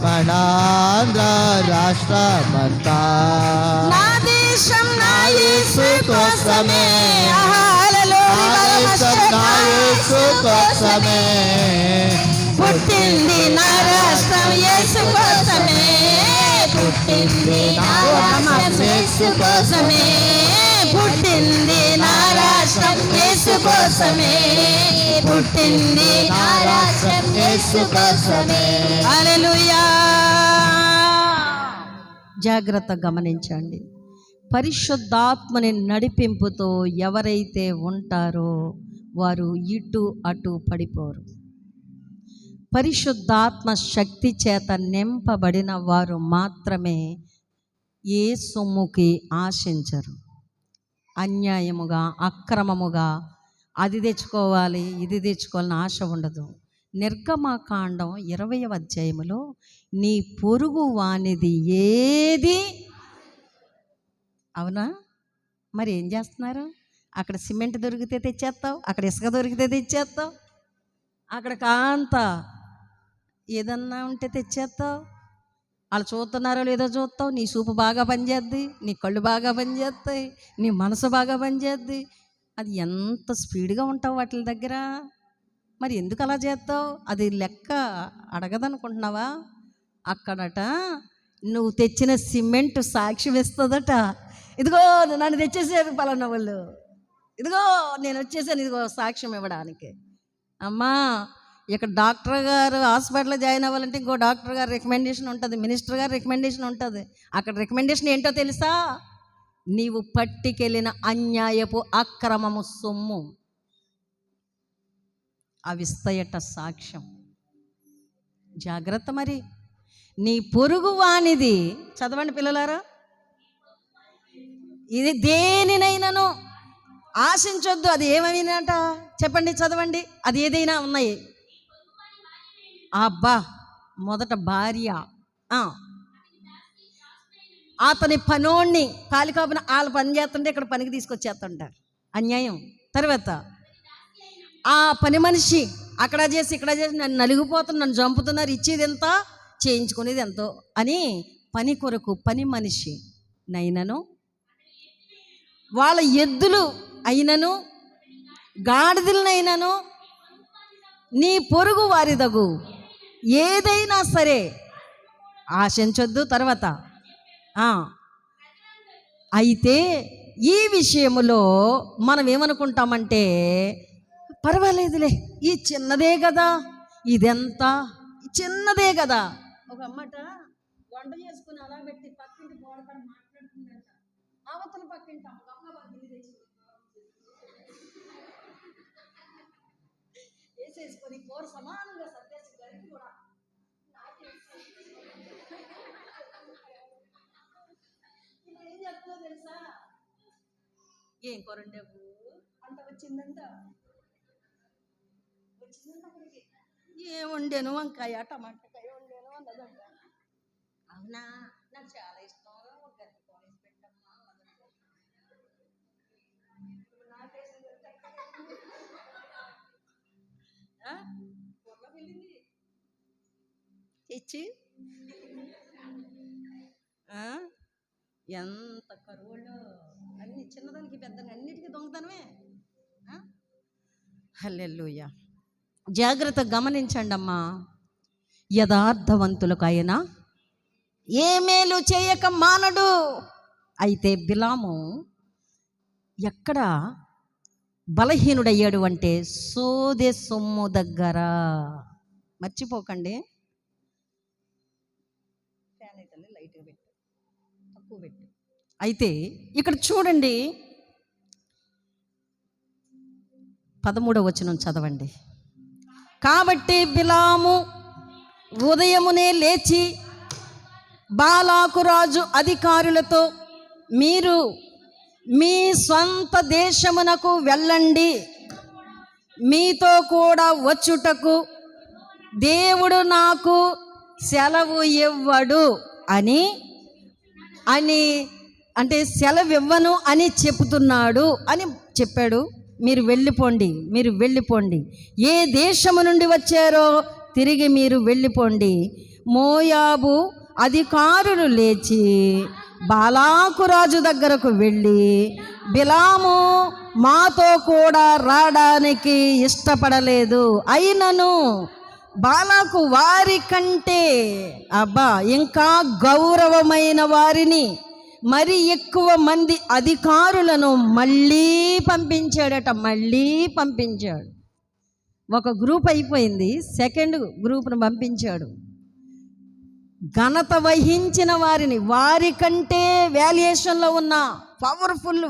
మన ఆంధ్ర రాష్ట్రమంతా. నా దేశం నా యేసు కోసమే, నా యేసు కోసమే పుట్టింది నా రాష్ట్రం యేసు కోసమే, పుట్టింది నా రాష్ట్రం యేసు కోసమే, పుట్టింది నా రాష్ట్రం యేసు కోసమే, పుట్టింది నా రాష్ట్రం యేసు కోసమే. హల్లెలూయా. జాగ్రత్తగా గమనించండి. పరిశుద్ధాత్మని నడిపింపుతో ఎవరైతే ఉంటారో వారు ఇటు అటు పడిపోరు. పరిశుద్ధాత్మ శక్తి చేత నింపబడిన వారు మాత్రమే ఏ సొమ్ముకి ఆశించరు. అన్యాయముగా, అక్రమముగా అది తెచ్చుకోవాలి, ఇది తెచ్చుకోవాలని ఆశ ఉండదు. నిర్గమకాండం 20వ అధ్యాయములో నీ పొరుగు వానిది ఏది, అవునా? మరి ఏం చేస్తున్నారు? అక్కడ సిమెంట్ దొరికితే తెచ్చేస్తావు, అక్కడ ఇసుక దొరికితే తెచ్చేస్తావు, అక్కడ కాంత ఏదన్నా ఉంటే తెచ్చేస్తావు. వాళ్ళు చూస్తున్నారో లేదో చూస్తావు. నీ చూపు బాగా పనిచేద్ది, నీ కళ్ళు బాగా పనిచేస్తాయి, నీ మనసు బాగా పనిచేద్ది. అది ఎంత స్పీడ్గా ఉంటావు వాటి దగ్గర. మరి ఎందుకు అలా చేస్తావు? అది లెక్క అడగదనుకుంటున్నావా? అక్కడట నువ్వు తెచ్చిన సిమెంట్ సాక్ష్యం ఇస్తుందట. ఇదిగో నన్ను తెచ్చేసారు పలానా వాళ్ళు, ఇదిగో నేను వచ్చేసాను, ఇదిగో సాక్ష్యం ఇవ్వడానికి. అమ్మా, ఇక్కడ డాక్టర్ గారు హాస్పిటల్లో జాయిన్ అవ్వాలంటే ఇంకో డాక్టర్ గారు రికమెండేషన్ ఉంటుంది, మినిస్టర్ గారు రికమెండేషన్ ఉంటుంది. అక్కడ రికమెండేషన్ ఏంటో తెలుసా? నీవు పట్టుకెళ్ళిన అన్యాయపు అక్రమము సొమ్ము అవి ఇస్తాయట సాక్ష్యం. జాగ్రత్త. మరి నీ పొరుగు వానిది, చదవండి పిల్లలారా, ఇది దేనినైనాను ఆశించొద్దు. అది ఏమైనాట చెప్పండి, చదవండి. అది ఏదైనా ఉన్నాయి. అబ్బా, మొదట భార్య, అతని పనోడిని కాలికాపున వాళ్ళు పని చేస్తుంటే ఇక్కడ పనికి తీసుకొచ్చేస్తుంటారు. అన్యాయం. తర్వాత ఆ పని మనిషి అక్కడ చేసి ఇక్కడ చేసి నన్ను నలిగిపోతున్నారు, నన్ను చంపుతున్నారు, ఇచ్చేది ఎంత చేయించుకునేది ఎంతో అని పని కొరకు పని మనిషి నైనను వాళ్ళ ఎద్దులు అయినను గాడిదలనైనను నీ పొరుగు వారిదగు ఏదైనా సరే ఆశించొద్దు. తర్వాత అయితే ఈ విషయములో మనం ఏమనుకుంటామంటే పర్వాలేదులే, ఈ చిన్నదే కదా, ఇదెంత చిన్నదే కదా. ఒక అమ్మట వంట చేసుకుని అలా పెట్టి పక్కింటి గోడపడి మాట్లాడుతుందంట. అవతల పక్కింటి వేసేసుకొని కూర సమానంగా సర్దేసి గరికి కూడా ఏం చెప్తుందో తెలుసా? ఏం కూర ఉండేవు అంత వచ్చిందంట. అక్కడికి ఏం వండాను, వంకాయ టమాటకాయ వండాను అన్నదంట. అవునా, నాకు చాలా ఇష్టం, ఒక గట్టి కూర వేసి పెట్టమ్మా కూరలో వెళ్ళింది ఇచ్చి ఎంత కరువులో అన్ని చిన్నదానికి పెద్దగా అన్నిటికీ దొంగతనమే. హల్లెలూయా. జాగ్రత్తగా గమనించండి అమ్మా. యథార్థవంతులకు ఆయన ఏ మేలు చేయక మానడు. అయితే బిలాము ఎక్కడ బలహీనుడయ్యాడు అంటే సోదె సొమ్ము దగ్గర. మర్చిపోకండి, లైట్గా పెట్టు, తక్కువ పెట్టు. అయితే ఇక్కడ చూడండి 13వ వచనం చదవండి. కాబట్టి బిలాము ఉదయమునే లేచి బాలాకు రాజు అధికారులతో, మీరు మీ స్వంత దేశమునకు వెళ్ళండి, మీతో కూడా వచ్చుటకు దేవుడు నాకు సెలవు ఇవ్వడు అని అంటే సెలవు ఇవ్వను అని చెప్తున్నాడు అని చెప్పాడు. మీరు వెళ్ళిపోండి, ఏ దేశము నుండి వచ్చారో తిరిగి మీరు వెళ్ళిపోండి. మోయాబు అధికారులు లేచి బాలాకు రాజు దగ్గరకు వెళ్ళి, బిలాము మాతో కూడా రావడానికి ఇష్టపడలేదు, అయినను బాలాకు వారి కంటే ఇంకా గౌరవమైన వారిని, మరి ఎక్కువ మంది అధికారులను మళ్ళీ పంపించాడు. ఒక గ్రూప్ అయిపోయింది, సెకండ్ గ్రూప్ను పంపించాడు. ఘనత వహించిన వారిని, వారి కంటే వాల్యుయేషన్లో ఉన్న పవర్ఫుల్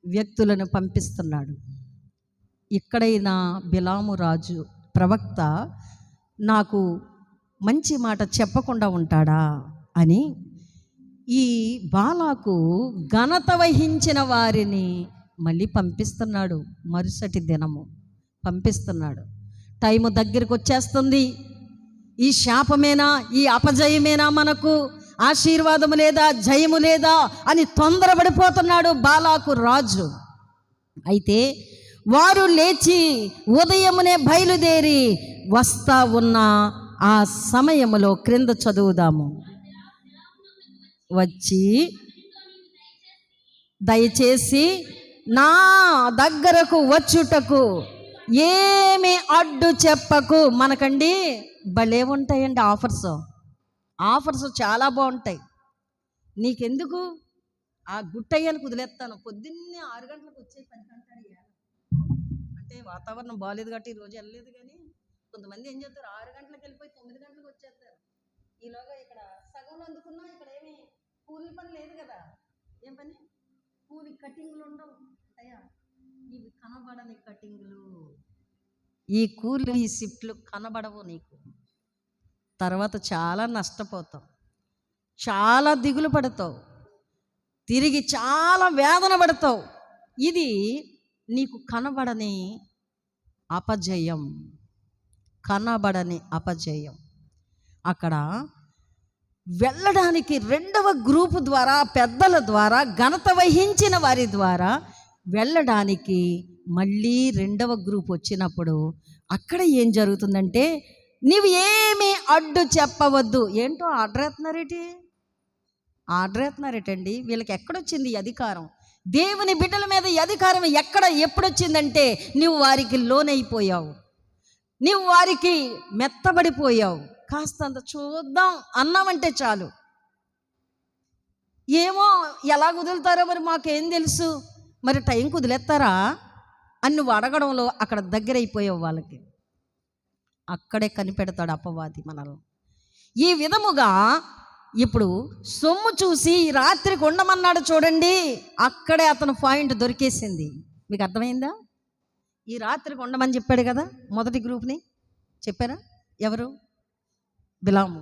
వ్యక్తులను పంపిస్తున్నాడు. ఇక్కడైనా బిలాము రాజు ప్రవక్త నాకు మంచి మాట చెప్పకుండా ఉంటాడా అని ఈ బాలాకు ఘనత వహించిన వారిని మళ్ళీ పంపిస్తున్నాడు. మరుసటి దినము పంపిస్తున్నాడు. టైము దగ్గరికి వచ్చేస్తుంది. ఈ శాపమేనా, ఈ అపజయమేనా, మనకు ఆశీర్వాదము లేదా, జయము లేదా అని తొందరపడిపోతున్నాడు బాలాకు రాజు. అయితే వారు లేచి ఉదయమునే బయలుదేరి వస్తా ఉన్న ఆ సమయములో క్రింద చదువుదాము. వచ్చి దయచేసి నా దగ్గరకు వచ్చుటకు ఏమి అడ్డు చెప్పకు. మనకండి భలే ఉంటాయండి ఆఫర్స్ చాలా బాగుంటాయి. నీకెందుకు ఆ గుట్టయ్యాను కుదిలేస్తాను, పొద్దున్నే 6 గంటలకు వచ్చే 10 గంటలు అంటే వాతావరణం బాగాలేదు కాబట్టి ఈరోజు వెళ్ళలేదు. కానీ కొంతమంది ఏం చేస్తారు, 6 గంటలకు వెళ్ళిపోయి 9 గంటలకు వచ్చేస్తారు. ఈలోగా ఇక్కడ సగంలో అందుకున్నా, ఇక్కడ ఏమి కూలి పని లేదు కదా. ఏం పని? కూలి కటింగ్లు ఉండవు అయ్యా, ఇవి కనబడని కటింగ్లు. ఈ కూలి, ఈ షిఫ్ట్లు కనబడవు నీకు. తర్వాత చాలా నష్టపోతావు, చాలా దిగులు పడతావు, తిరిగి చాలా వేదన పడతావు. ఇది నీకు కనబడని అపజయం. అక్కడ వెళ్ళడానికి రెండవ గ్రూపు ద్వారా, పెద్దల ద్వారా, ఘనత వహించిన వారి ద్వారా వెళ్ళడానికి మళ్ళీ రెండవ గ్రూప్ వచ్చినప్పుడు అక్కడ ఏం జరుగుతుందంటే, నీవు ఏమీ అడ్డు చెప్పవద్దు. ఏంటో ఆర్డర్ ఎత్తున్నారేటండి. వీళ్ళకి ఎక్కడొచ్చింది ఈ అధికారం? దేవుని బిడ్డల మీద ఈ అధికారం ఎప్పుడొచ్చిందంటే, నువ్వు వారికి లోనైపోయావు, నువ్వు వారికి మెత్తబడిపోయావు. కాస్తంత చూద్దాం అన్నామంటే చాలు, ఏమో ఎలా కుదులుతారో మరి మాకేం తెలుసు, మరి టైం కుదిలేస్తారా అని నువ్వు అడగడంలో అక్కడ దగ్గరైపోయావు వాళ్ళకి. అక్కడే కనిపెడతాడు అపవాది మనల్ని. ఈ విధముగా ఇప్పుడు సొమ్ము చూసి రాత్రికి ఉండమన్నాడు చూడండి, అక్కడే అతను పాయింట్ దొరికేసింది. మీకు అర్థమైందా? ఈ రాత్రికి ఉండమని చెప్పాడు కదా మొదటి గ్రూప్ని, చెప్పారా? ఎవరు? బిలాము.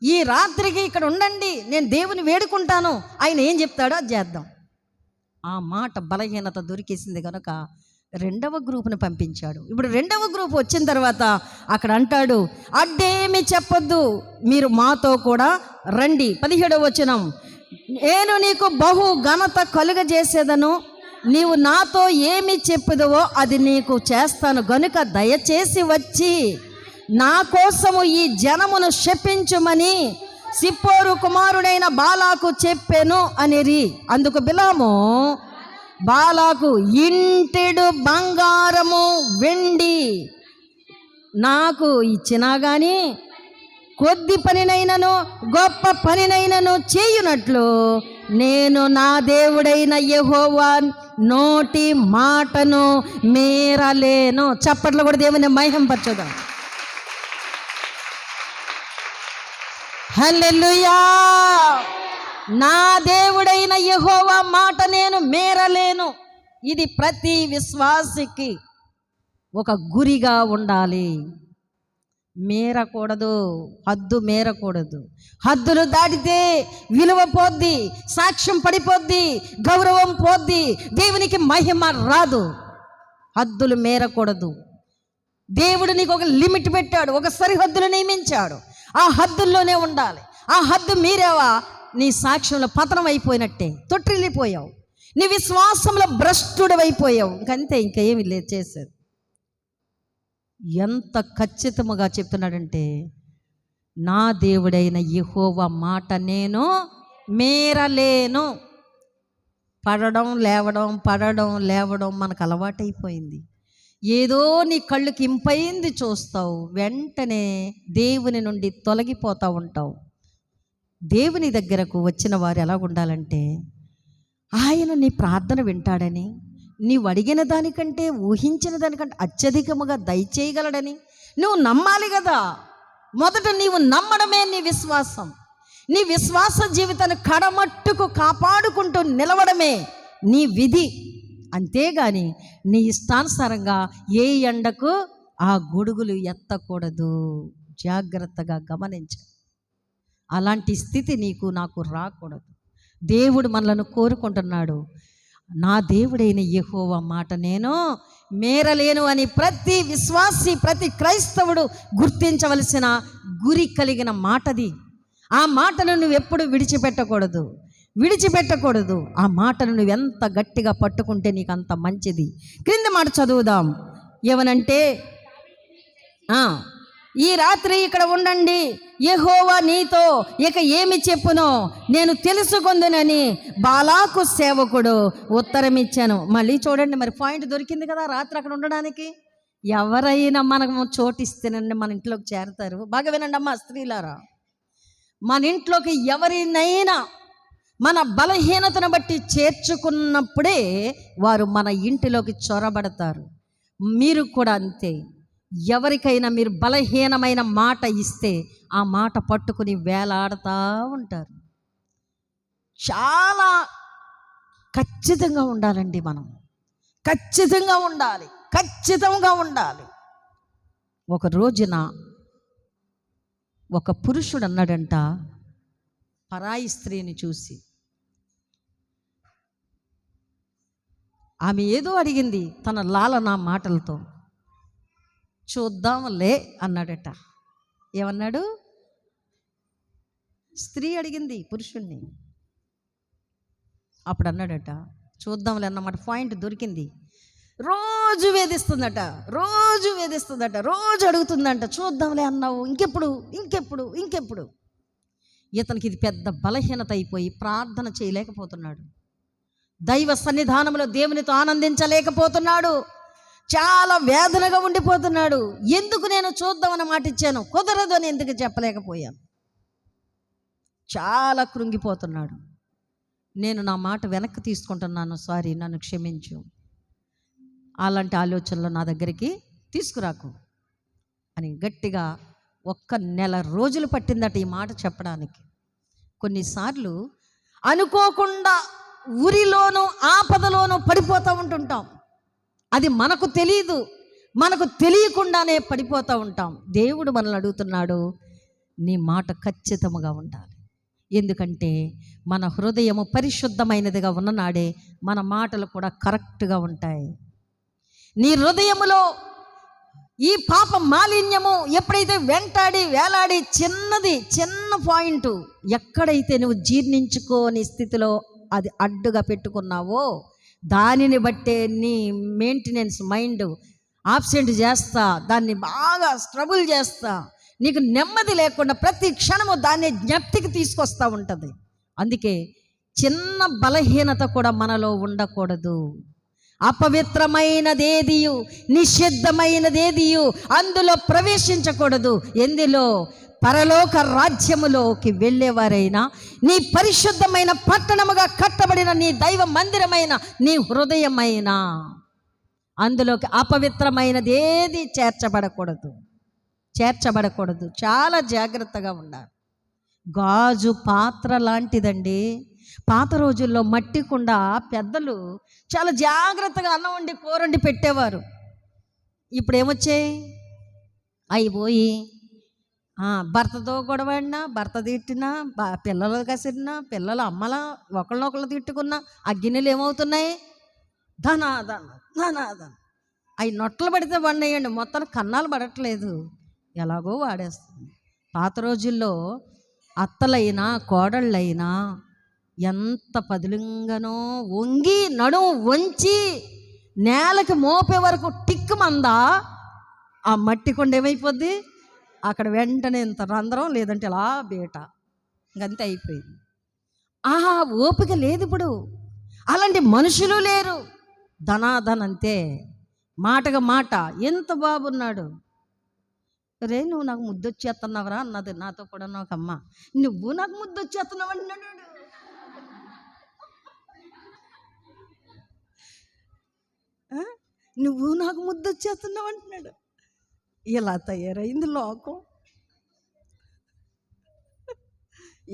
ఈ రాత్రికి ఇక్కడ ఉండండి, నేను దేవుని వేడుకుంటాను, ఆయన ఏం చెప్తాడో అది చేద్దాం. ఆ మాట బలహీనత దొరికేసింది కనుక రెండవ గ్రూప్ని పంపించాడు. ఇప్పుడు రెండవ గ్రూప్ వచ్చిన తర్వాత అక్కడ అంటాడు, అడ్డేమి చెప్పొద్దు, మీరు మాతో కూడా రండి. 17వ వచనం, నేను నీకు బహు ఘనత కలుగజేసేదను, నీవు నాతో ఏమి చెప్పుదవో అది నీకు చేస్తాను గనుక దయచేసి వచ్చి నా కోసము ఈ జనమును శపించుమని సిప్పోరు కుమారుడైన బాలాకు చెప్పెను అనిరి. అందుకు బిలాము బాలాకు, ఇంటెడు బంగారము వెండి నాకు ఇచ్చినా గాని కొద్ది పనినైనను గొప్ప పనినైనను చేయునట్లు నేను నా దేవుడైన యెహోవా నోటి మాటను మీరలేను. చప్పట్లు కూడా దేవుని మహింపరచుదాం. హల్లెలూయా. నా దేవుడైన యెహోవా మాట నేను మేరలేను. ఇది ప్రతి విశ్వాసికి ఒక గురిగా ఉండాలి. మేరకూడదు, హద్దు మేరకూడదు. హద్దులు దాటితే విలువ పోద్ది, సాక్ష్యం పడిపోద్ది, గౌరవం పోద్ది, దేవునికి మహిమ రాదు. హద్దులు మేరకూడదు. దేవుడు నీకు ఒక లిమిట్ పెట్టాడు, ఒక సరిహద్దులు నియమించాడు. ఆ హద్దుల్లోనే ఉండాలి. ఆ హద్దు మీరేవా నీ సాక్ష్యంలో పతనం అయిపోయినట్టే, తొట్టిల్లిపోయావు, నీ విశ్వాసంలో భ్రష్టుడవైపోయావు. ఇంకంతే, ఇంకా ఏమి లేదు చేసేది. ఎంత ఖచ్చితంగా చెప్తున్నాడంటే, నా దేవుడైన యెహోవా మాట నేను మేరలేను. పడడం లేవడం మనకు అలవాటైపోయింది. ఏదో నీ కళ్ళకి ఇంపైంది చూస్తావు, వెంటనే దేవుని నుండి తొలగిపోతూ ఉంటావు. దేవుని దగ్గరకు వచ్చిన వారు ఎలా ఉండాలంటే, ఆయన నీ ప్రార్థన వింటాడని, నీవు అడిగిన దానికంటే ఊహించిన దానికంటే అత్యధికముగా దయచేయగలడని నువ్వు నమ్మాలి కదా. మొదట నీవు నమ్మడమే నీ విశ్వాసం. నీ విశ్వాస జీవితాన్ని కడమట్టుకు కాపాడుకుంటూ నిలవడమే నీ విధి. అంతేగాని నీ ఇష్టానుసారంగా ఏ ఎండకు ఆ గొడుగులు ఎత్తకూడదు. జాగ్రత్తగా గమనించు. అలాంటి స్థితి నీకు నాకు రాకూడదు. దేవుడు మనలను కోరుకుంటున్నాడు. నా దేవుడైన యెహోవా మాట నేను మేరలేను అని ప్రతి విశ్వాసి, ప్రతి క్రైస్తవుడు గుర్తించవలసిన గురి కలిగిన మాటది. ఆ మాటను నువ్వు ఎప్పుడు విడిచిపెట్టకూడదు. ఆ మాటను నువ్వు ఎంత గట్టిగా పట్టుకుంటే నీకు అంత మంచిది. క్రింది మాట చదువుదాం. ఏమనంటే, ఈ రాత్రి ఇక్కడ ఉండండి, యెహోవా నీతో ఇక ఏమి చెప్పునో నేను తెలుసుకుందునని బాలాకు సేవకుడు ఉత్తరం ఇచ్చాను. మళ్ళీ చూడండి, మరి పాయింట్ దొరికింది కదా రాత్రి అక్కడ ఉండడానికి. ఎవరైనా మనకు చోటిస్తేనండి మన ఇంట్లోకి చేరతారు. బాగా వినండి అమ్మా స్త్రీలారా, మన ఇంట్లోకి ఎవరినైనా మన బలహీనతను బట్టి చేర్చుకున్నప్పుడే వారు మన ఇంటిలోకి చొరబడతారు. మీరు కూడా అంతే. ఎవరికైనా మీరు బలహీనమైన మాట ఇస్తే ఆ మాట పట్టుకుని వేలాడుతూ ఉంటారు. చాలా ఖచ్చితంగా ఉండాలండి. మనం ఖచ్చితంగా ఉండాలి. ఒక రోజున ఒక పురుషుడు అన్నాడంట పరాయి స్త్రీని చూసి, ఆమె ఏదో అడిగింది తన లాలన మాటలతో, చూద్దాంలే అన్నాడట. ఏమన్నాడు? స్త్రీ అడిగింది పురుషుణ్ణి. అప్పుడు అన్నాడట, చూద్దాంలే అన్నమాట, పాయింట్ దొరికింది. రోజు వేధిస్తుందట, రోజు అడుగుతుందంట, చూద్దాంలే అన్నావు, ఇంకెప్పుడు. ఇతనికి ఇది పెద్ద బలహీనత అయిపోయి ప్రార్థన చేయలేకపోతున్నాడు, దైవ సన్నిధానంలో దేవునితో ఆనందించలేకపోతున్నాడు, చాలా వేదనగా ఉండిపోతున్నాడు. ఎందుకు నేను చూద్దామని మాట ఇచ్చాను, కుదరదు అని ఎందుకు చెప్పలేకపోయాను, చాలా కృంగిపోతున్నాడు. నేను నా మాట వెనక్కి తీసుకుంటున్నాను, సారీ, నన్ను క్షమించు, అలాంటి ఆలోచనలు నా దగ్గరికి తీసుకురాకు అని గట్టిగా 1 నెల రోజులు పట్టిందట ఈ మాట చెప్పడానికి. కొన్నిసార్లు అనుకోకుండా ఉరిలోనూ ఆపదలోనూ పడిపోతూ ఉంటుంటాం, అది మనకు తెలియదు, మనకు తెలియకుండానే పడిపోతూ ఉంటాం. దేవుడు మనల్ని అడుగుతున్నాడు, నీ మాట ఖచ్చితంగా ఉండాలి. ఎందుకంటే మన హృదయము పరిశుద్ధమైనదిగా ఉన్ననాడే మన మాటలు కూడా కరెక్ట్గా ఉంటాయి. నీ హృదయములో ఈ పాప మాలిన్యము ఎప్పుడైతే వెంటాడి వేలాడి చిన్న పాయింట్ ఎక్కడైతే నువ్వు జీర్ణించుకోని స్థితిలో అది అడ్డుగా పెట్టుకున్నావో దానిని బట్టే నీ మెయింటెనెన్స్ మైండ్ ఆబ్సెంట్ చేస్తా, దాన్ని బాగా స్ట్రగుల్ చేస్తా, నీకు నెమ్మది లేకుండా ప్రతి క్షణము దాన్ని జ్ఞప్తికి తీసుకొస్తూ ఉంటుంది. అందుకే చిన్న బలహీనత కూడా మనలో ఉండకూడదు. అపవిత్రమైనదేదియు నిషిద్ధమైనదేదియు అందులో ప్రవేశించకూడదు. ఎందులో? పరలోక రాజ్యములోకి వెళ్ళేవారైనా నీ పరిశుద్ధమైన పట్టణముగా కట్టబడిన నీ దైవ మందిరమైన నీ హృదయమైన అందులోకి అపవిత్రమైనది ఏది చేర్చబడకూడదు. చాలా జాగ్రత్తగా ఉండాలి. గాజు పాత్ర లాంటిదండి. పాత రోజుల్లో మట్టి కుండ పెద్దలు చాలా జాగ్రత్తగా అన్నం వండి కూర వండి పెట్టేవారు. ఇప్పుడు ఏమొచ్చాయి? అవి పోయి భర్తతో గొడవడినా, భర్త తిట్టినా, పిల్లలు కసిరినా, పిల్లలు అమ్మలా ఒకళ్ళనొకళ్ళు తిట్టుకున్నా ఆ గిన్నెలు ఏమవుతున్నాయి? ధనాదన. అవి నొట్టలు పడితే బండేయండి, మొత్తం కన్నాలు పడట్లేదు, ఎలాగో వాడేస్తుంది. పాత రోజుల్లో అత్తలైనా కోడళ్ళైనా ఎంత పదిలంగానో వంగి నడుము వంచి నేలకి మోపే వరకు టిక్కుమందా ఆ మట్టి కొండ ఏమైపోద్ది? అక్కడ వెంటనే ఇంత రంధ్రం, లేదంటే ఇలా బీట, ఇంకంతే అయిపోయింది. ఓపిక లేదు ఇప్పుడు. అలాంటి మనుషులు లేరు. ధనాధనంతే, మాటగా మాట. ఎంత బాగున్నాడు రే, నువ్వు నాకు ముద్దొచ్చేస్తున్నావురా అన్నది నాతో కూడా ఒక అమ్మ. నువ్వు నాకు ముద్దొచ్చేస్తున్నావు అంటున్నాడు. నువ్వు నాకు ముద్దొచ్చేస్తున్నావు అంటున్నాడు. ఇలా తయారైంది లోకం.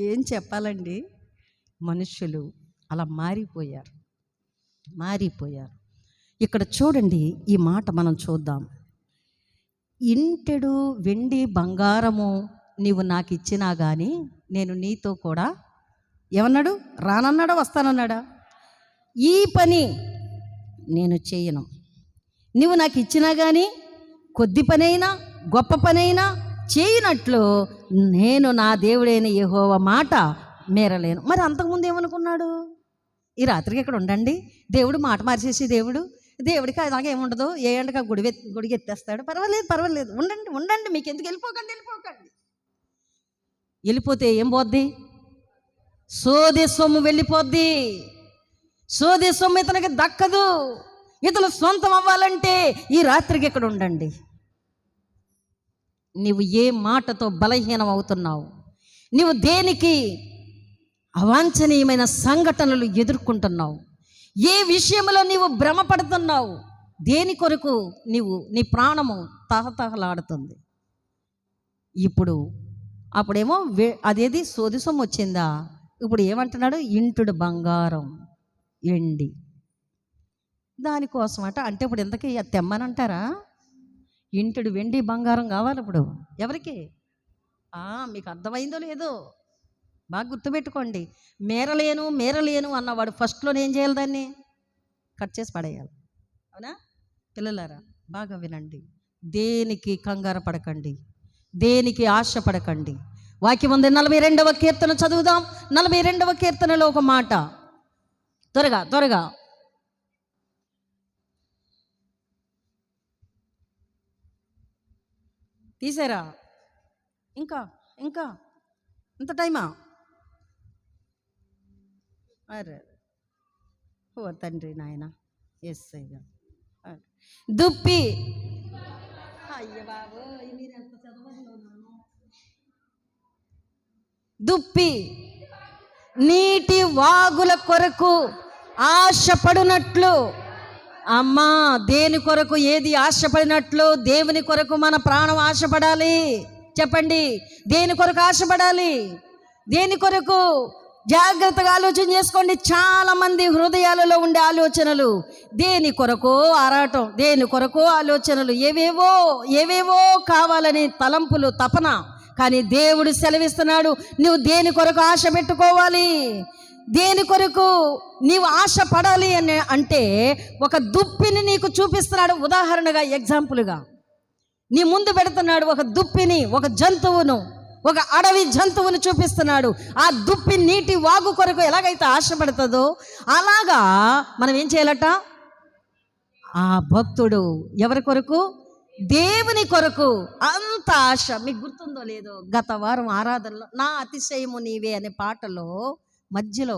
ఏం చెప్పాలండి, మనుషులు అలా మారిపోయారు. ఇక్కడ చూడండి, ఈ మాట మనం చూద్దాం. ఇంటెడు వెండి బంగారము నీవు నాకు ఇచ్చినా కానీ నేను నీతో కూడా ఏమన్నాడు? రానన్నాడా వస్తానన్నాడా? ఈ పని నేను చేయను. నువ్వు నాకు ఇచ్చినా కానీ కొద్ది పనైనా గొప్ప పనైనా చేయనట్లు నేను నా దేవుడైన యెహోవా మాట మేరలేను. మరి అంతకుముందు ఏమనుకున్నాడు? ఈ రాత్రికి ఇక్కడ ఉండండి, దేవుడు మాట మార్చేసి దేవుడికి అలాగే ఏముండదు, ఏ ఎండగా గుడికి ఎత్తేస్తాడు, పర్వాలేదు ఉండండి, మీకు ఎందుకు, వెళ్ళిపోకండి. వెళ్ళిపోతే ఏం పోద్ది? సోదె సొమ్ము వెళ్ళిపోద్ది. సోదె సొమ్ము ఇతనికి దక్కదు. ఇతను సొంతం అవ్వాలంటే ఈ రాత్రికి ఇక్కడ ఉండండి. నీవు ఏ మాటతో బలహీనం అవుతున్నావు? నీవు దేనికి అవాంఛనీయమైన సంఘటనలు ఎదుర్కొంటున్నావు? ఏ విషయంలో నీవు భ్రమపడుతున్నావు? దేని కొరకు నీ ప్రాణము తహతహలాడుతుంది? అప్పుడేమో అదేది సోది సొమ్ము వచ్చిందా? ఇప్పుడు ఏమంటున్నాడు? ఇంటుడు బంగారం ఎండి దానికోసం అంటే ఇప్పుడు ఇంతకీ తెమ్మనంటారా? ఇంటుడు వెండి బంగారం కావాలి ఇప్పుడు ఎవరికి? మీకు అర్థమైందో లేదో బాగా గుర్తుపెట్టుకోండి. మేరలేను అన్నవాడు ఫస్ట్లోనే ఏం చేయాలి? దాన్ని కట్ చేసి పడేయాలి. అవునా పిల్లలారా? బాగా వినండి. దేనికి కంగారు పడకండి, దేనికి ఆశపడకండి. వాక్యం ఉంది. 42వ కీర్తన చదువుదాం. 42వ కీర్తనలో ఒక మాట, త్వరగా త్వరగా. తీసారా? ఇంకా ఇంకా ఇంత టైమా? అరే ఓ తండ్రి నాయన, ఎస్ అయ్యా. దుప్పి, అయ్య బాబు మీరు ఎంత చదవలో. దుప్పి నీటి వాగుల కొరకు ఆశపడినట్లు, అమ్మా దేని కొరకు ఏది ఆశపడినట్లు? దేవుని కొరకు మన ప్రాణం ఆశపడాలి. చెప్పండి, దేని కొరకు ఆశపడాలి? దేని కొరకు? జాగ్రత్తగా ఆలోచన చేసుకోండి. చాలా మంది హృదయాలలో ఉండే ఆలోచనలు దేని కొరకు ఆరాటం, దేని కొరకు ఆలోచనలు, ఏవేవో ఏవేవో కావాలని తలంపులు, తపన. కానీ దేవుడు సెలవిస్తున్నాడు, నువ్వు దేని కొరకు ఆశ పెట్టుకోవాలి, దేని కొరకు నీవు ఆశ పడాలి అని అంటే ఒక దుప్పిని నీకు చూపిస్తున్నాడు. ఉదాహరణగా, ఎగ్జాంపుల్గా నీ ముందు పెడుతున్నాడు. ఒక దుప్పిని, ఒక జంతువును, ఒక అడవి జంతువుని చూపిస్తున్నాడు. ఆ దుప్పి నీటి వాగు కొరకు ఎలాగైతే ఆశపడుతుందో అలాగా మనం ఏం చేయాలట? ఆ భక్తుడు ఎవరి కొరకు? దేవుని కొరకు అంత ఆశ. మీకు గుర్తుందో లేదో, గత వారం ఆరాధనలో నా అతిశయము నీవే అనే పాటలో మధ్యలో,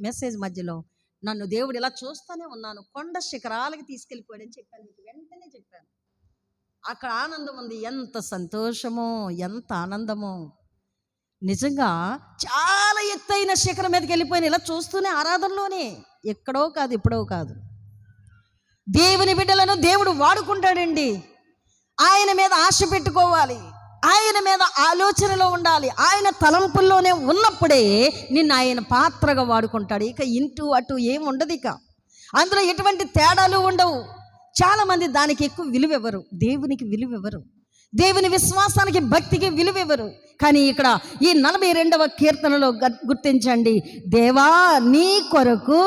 మెసేజ్ మధ్యలో, నన్ను దేవుడు ఇలా చూస్తూనే ఉన్నాను, కొండ శిఖరాలకి తీసుకెళ్ళిపోయాడని చెప్పాను. మీకు వెంటనే చెప్పాను. అక్కడ ఆనందం ఉంది. ఎంత సంతోషమో, ఎంత ఆనందమో. నిజంగా చాలా ఎత్తైన శిఖరం మీదకి వెళ్ళిపోయిన ఇలా చూస్తూనే ఆరాధనలోనే, ఎక్కడో కాదు, ఎప్పుడో కాదు. దేవుని బిడ్డలను దేవుడు వాడుకుంటాడండి. ఆయన మీద ఆశ పెట్టుకోవాలి, ఆయన మీద ఆలోచనలో ఉండాలి, ఆయన తలంపుల్లోనే ఉన్నప్పుడే నిన్ను ఆయన పాత్రగా వాడుకుంటాడు. ఇక ఇంటూ అటు ఏం ఉండదు, ఇక అందులో ఎటువంటి తేడాలు ఉండవు. చాలామంది దానికి ఎక్కువ విలువ ఇవ్వరు, దేవునికి విలువ ఇవ్వరు, దేవుని విశ్వాసానికి, భక్తికి విలువ ఇవ్వరు. కానీ ఇక్కడ ఈ 42వ కీర్తనలో గుర్తించండి, దేవా నీ కొరకు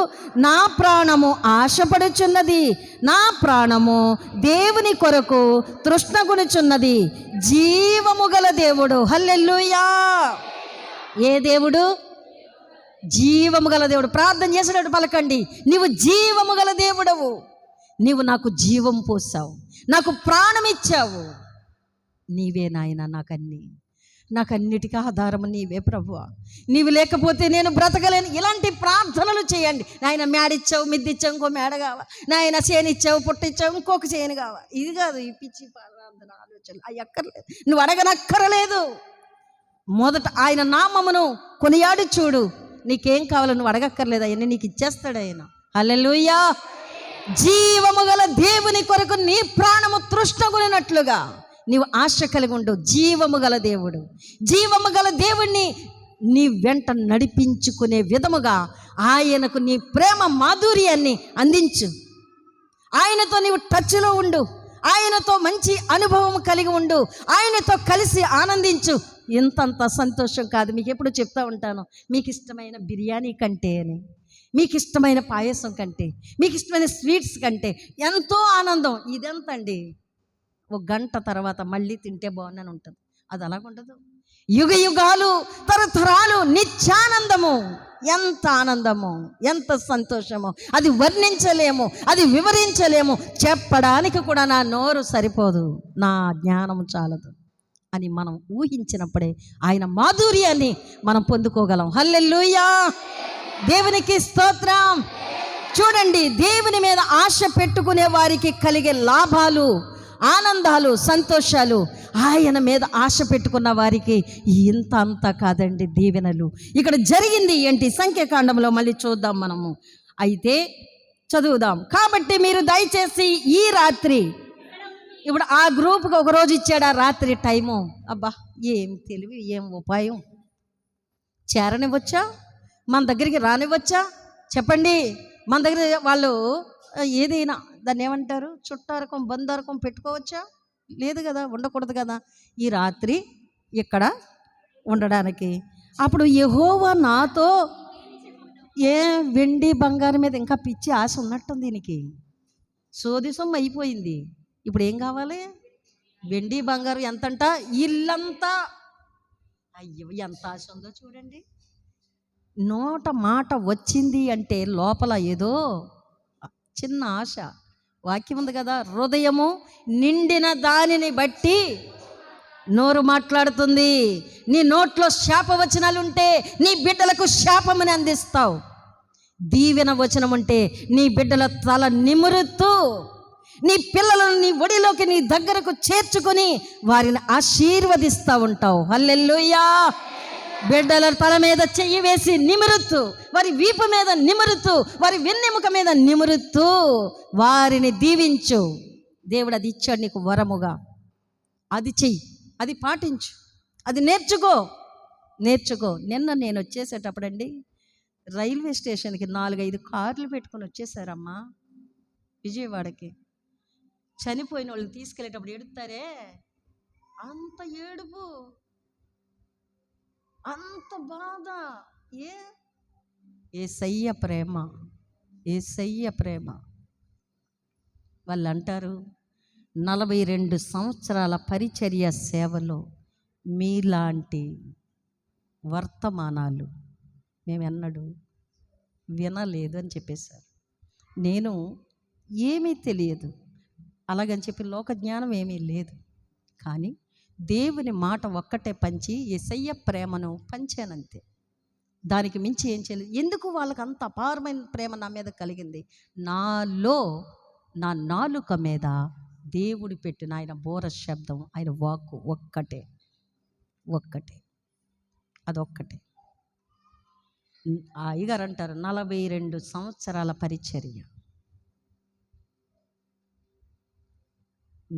నా ప్రాణము ఆశపడుచున్నది, నా ప్రాణము దేవుని కొరకు తృష్ణగునుచున్నది. జీవము గల దేవుడు, హల్లెలూయా. ఏ దేవుడు? జీవము గల దేవుడు. ప్రార్థన చేసినట్టు పలకండి, నీవు జీవము గల దేవుడవు. నీవు నాకు జీవం పోసావు, నాకు ప్రాణం ఇచ్చావు. నీవే నాయన నాకన్నిటికీ ఆధారము నీవే ప్రభువా. నీవు లేకపోతే నేను బ్రతకలేను. ఇలాంటి ప్రార్థనలు చేయండి. నాయన మేడిచ్చావు, మిద్దిచ్చావు, ఇంకో మేడ కావా, నాయన చేనిచ్చావు, పుట్టిచ్చావు, ఇంకొక చేయను కావా. ఇది కాదు ఈ పిచ్చి ప్రార్థన ఆలోచనలు, అవి అక్కర్లేదు. నువ్వు అడగనక్కరలేదు. మొదట ఆయన నామమును కొనియాడి చూడు, నీకేం కావాలో నువ్వు అడగక్కర్లేదు, అవన్నీ నీకు ఇచ్చేస్తాడు ఆయన. హల్లెలూయా. జీవము గల దేవుని కొరకు నీ ప్రాణము తృష్ణగునినట్లుగా నీవు ఆశ కలిగి ఉండు. జీవము గల దేవుడు, జీవము గల దేవుణ్ణి నీ వెంట నడిపించుకునే విధముగా ఆయనకు నీ ప్రేమ మాధుర్యాన్ని అందించు. ఆయనతో నీవు టచ్లో ఉండు, ఆయనతో మంచి అనుభవం కలిగి ఉండు, ఆయనతో కలిసి ఆనందించు. ఇంతంత సంతోషం కాదు. మీకు ఎప్పుడు చెప్తా ఉంటాను, మీకు ఇష్టమైన బిర్యానీ కంటే అని, మీకు ఇష్టమైన పాయసం కంటే, మీకు ఇష్టమైన స్వీట్స్ కంటే ఎంతో ఆనందం. ఇదెంతండి, ఒక గంట తర్వాత మళ్ళీ తింటే బాగుందని ఉంటుంది. అది అలాగుండదు. యుగ యుగాలు, తరతరాలు నిత్యానందము. ఎంత ఆనందము, ఎంత సంతోషము, అది వర్ణించలేము, అది వివరించలేము, చెప్పడానికి కూడా నా నోరు సరిపోదు, నా జ్ఞానం చాలదు అని మనం ఊహించినప్పుడే ఆయన మాధుర్యాన్ని మనం పొందుకోగలం. హల్లెలూయా. దేవునికి స్తోత్రం. చూడండి, దేవుని మీద ఆశ పెట్టుకునే వారికి కలిగే లాభాలు, ఆనందాలు, సంతోషాలు ఆయన మీద ఆశ పెట్టుకున్న వారికి ఇంత అంత కాదండి దీవెనలు. ఇక్కడ జరిగింది ఏంటి? సంఖ్యాకాండంలో మళ్ళీ చూద్దాం మనము. అయితే చదువుదాం. కాబట్టి మీరు దయచేసి ఈ రాత్రి, ఇప్పుడు ఆ గ్రూప్కి ఒక రోజు ఇచ్చాడు ఆ రాత్రి టైము. అబ్బా ఏం తెలివి, ఏం ఉపాయం. చేరనివ్వచ్చా, మన దగ్గరికి రానివ్వచ్చా? చెప్పండి. మన దగ్గర వాళ్ళు ఏదైనా దాన్ని ఏమంటారు, చుట్టారకం, బందారకం పెట్టుకోవచ్చా? లేదు కదా, ఉండకూడదు కదా. ఈ రాత్రి ఇక్కడ ఉండడానికి. అప్పుడు యెహోవా నాతో, ఏ వెండి బంగారం మీద ఇంకా పిచ్చి ఆశ ఉన్నట్టుంది దీనికి. సోది సొమ్ము అయిపోయింది. ఇప్పుడు ఏం కావాలి? వెండి బంగారం ఎంతంట? ఇల్లంతా అయ్యో ఎంత ఆశ ఉందో చూడండి. నోట మాట వచ్చింది అంటే లోపల ఏదో చిన్న ఆశ. వాక్యం ఉంది కదా, హృదయము నిండిన దానిని బట్టి నోరు మాట్లాడుతుంది. నీ నోట్లో శాపవచనాలు ఉంటే నీ బిడ్డలకు శాపముని అందిస్తావు. దీవెన వచనం ఉంటే నీ బిడ్డల తల నిమురుతూ నీ పిల్లలను నీ ఒడిలోకి నీ దగ్గరకు చేర్చుకొని వారిని ఆశీర్వదిస్తూ ఉంటావు. హల్లెలూయా. బిడ్డల తల మీద చెయ్యి వేసి నిమురుతూ, వారి వీపు మీద నిమురుతూ, వారి వెన్నెముక మీద నిమురుతూ వారిని దీవించు. దేవుడు అది ఇచ్చాడు నీకు వరముగా. అది చెయ్యి, అది పాటించు, అది నేర్చుకో. నిన్న నేను వచ్చేసేటప్పుడండి రైల్వే స్టేషన్కి 4-5 కార్లు పెట్టుకొని వచ్చేసారమ్మా విజయవాడకి. చనిపోయిన వాళ్ళని తీసుకెళ్ళేటప్పుడు ఏడుతారే, అంత ఏడుపు, అంత బాధ. యేసయ్య ప్రేమ, యేసయ్య ప్రేమ. వాళ్ళు అంటారు 42 సంవత్సరాల పరిచర్య సేవలో మీలాంటి వర్తమానాలు మేమెన్నడూ వినలేదు అని చెప్పేశారు. నేను ఏమీ తెలియదు అలాగని చెప్పి లోక జ్ఞానం ఏమీ లేదు, కానీ దేవుని మాట ఒక్కటే పంచి యేసయ్య ప్రేమను పంచానంతే. దానికి మించి ఏం చేయలేదు. ఎందుకు వాళ్ళకి అంత అపారమైన ప్రేమ నా మీద కలిగింది? నాలో, నా నాలుక మీద దేవుడు పెట్టిన ఆయన బోర శబ్దం, ఆయన వాక్కు ఒక్కటే, అదొక్కటే. ఆ అయ్యగారు అంటారు 42 సంవత్సరాల పరిచర్య.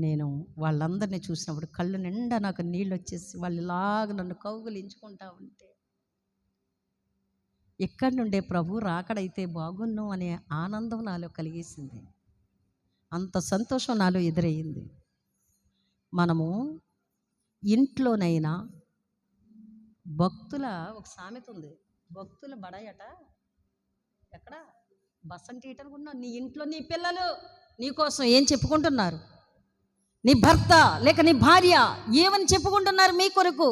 నేను వాళ్ళందరినీ చూసినప్పుడు కళ్ళు నిండా నాకు నీళ్ళు వచ్చేసి వాళ్ళు ఇలాగ నన్ను కౌగులించుకుంటా ఉంటే, ఎక్కడి నుండే ప్రభు రాకడైతే బాగున్ను అనే ఆనందం నాలో కలిగేసింది. అంత సంతోషం నాలో ఎదురయ్యింది. మనము ఇంట్లోనైనా భక్తుల ఒక సామెత ఉంది, భక్తుల బడాయట ఎక్కడ బసంటి అనుకుంటున్నావు. నీ ఇంట్లో నీ పిల్లలు నీ కోసం ఏం చెప్పుకుంటున్నారు? నీ భర్త లేక నీ భార్య ఏమని చెప్పుకుంటున్నారు మీ కొరకు?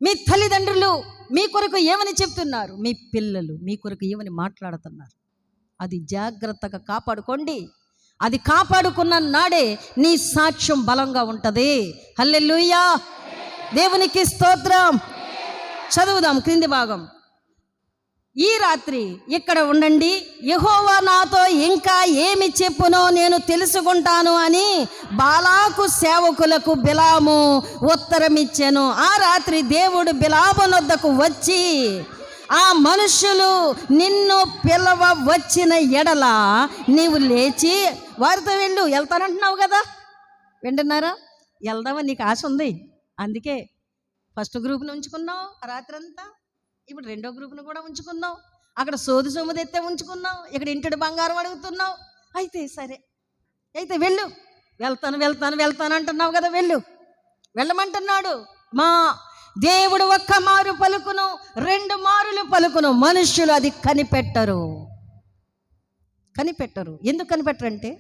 మీ తల్లిదండ్రులు మీ కొరకు ఏమని చెప్తున్నారు? మీ పిల్లలు మీ కొరకు ఏమని మాట్లాడుతున్నారు? అది జాగ్రత్తగా కాపాడుకోండి. అది కాపాడుకున్న నాడే నీ సాక్ష్యం బలంగా ఉంటుంది. హల్లెలూయా, దేవునికి స్తోత్రం. చదువుదాం క్రింది భాగం. ఈ రాత్రి ఇక్కడ ఉండండి, యెహోవా నాతో ఇంకా ఏమి చెప్పునో నేను తెలుసుకుంటాను అని బాలాకు సేవకులకు బిలాము ఉత్తరమిచ్చెను. ఆ రాత్రి దేవుడు బిలాము వద్దకు వచ్చి, ఆ మనుషులు నిన్ను పిలవ వచ్చిన ఎడల నీవు లేచి వారితో వెళ్తానంటున్నావు కదా, వింటున్నారా? వెళ్దామని నీకు ఆశ ఉంది, అందుకే ఫస్ట్ గ్రూప్ని ఉంచుకున్నావు రాత్రంతా. ఇప్పుడు రెండో గ్రూప్ను కూడా ఉంచుకున్నావు. అక్కడ సోది సొమ్ము తెత్తే ఉంచుకున్నావు, ఇక్కడ ఇంటిడి బంగారం అడుగుతున్నావు. అయితే సరే, అయితే వెళ్తాను అంటున్నావు కదా, వెళ్ళమంటున్నాడు. మా దేవుడు ఒక్క మారు పలుకును, 2 మారులు పలుకును, మనుష్యులు అది కనిపెట్టరు. ఎందుకు కనిపెట్టరంటే,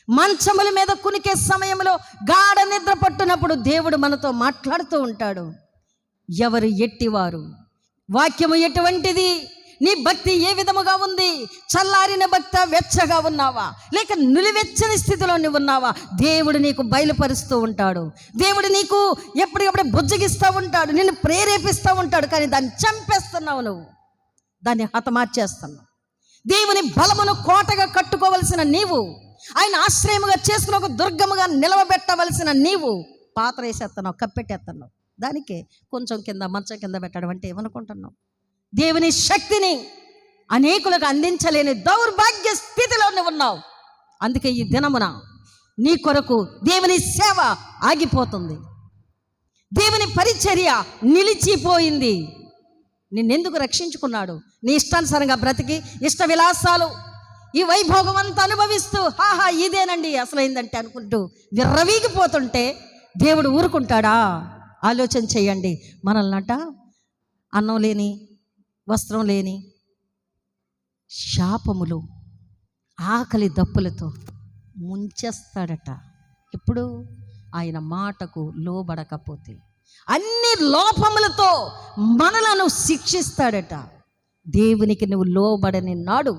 మంచముల మీద కునికే సమయంలో గాఢ నిద్ర పట్టునప్పుడు దేవుడు మనతో మాట్లాడుతూ ఉంటాడు. ఎవరు ఎట్టివారు, వాక్యము ఎటువంటిది, నీ భక్తి ఏ విధముగా ఉంది, చల్లారిన భక్త, వెచ్చగా ఉన్నావా లేక నులివెచ్చని స్థితిలో నువ్వు ఉన్నావా? దేవుడు నీకు బయలుపరుస్తూ ఉంటాడు. దేవుడు నీకు ఎప్పటికప్పుడు బుజ్జగిస్తూ ఉంటాడు, నిన్ను ప్రేరేపిస్తూ ఉంటాడు. కానీ దాన్ని చంపేస్తున్నావు, నువ్వు దాన్ని హతమార్చేస్తున్నావు. దేవుని బలమును కోటగా కట్టుకోవలసిన నీవు, ఆయన ఆశ్రయముగా చేసుకుని ఒక దుర్గముగా నిలవబెట్టవలసిన నీవు పాత్ర వేసేస్తున్నావు, కప్పెట్టేస్తున్నావు. దానికే కొంచెం కింద మంచం కింద పెట్టడం అంటే ఏమనుకుంటున్నావు? దేవుని శక్తిని అనేకులకు అందించలేని దౌర్భాగ్య స్థితిలో నువ్వు ఉన్నావు. అందుకే ఈ దినమున నీ కొరకు దేవుని సేవ ఆగిపోతుంది, దేవుని పరిచర్య నిలిచిపోయింది. నిన్నెందుకు రక్షించుకున్నాడు? నీ ఇష్టానుసారంగా బ్రతికి ఇష్ట విలాసాలు, ఈ వైభోగం అంతా అనుభవిస్తూ హాహా ఇదేనండి అసలైందంటే అనుకుంటూ విర్రవీగిపోతుంటే దేవుడు ఊరుకుంటాడా? ఆలోచన చేయండి. మనల్నట అన్నం లేని, వస్త్రం లేని, శాపములు, ఆకలి దప్పులతో ముంచేస్తాడట. ఇప్పుడు ఆయన మాటకు లోబడకపోతే, అన్ని లోపములతో మనలను శిక్షిస్తాడట. దేవునికి నువ్వు లోబడని నాడు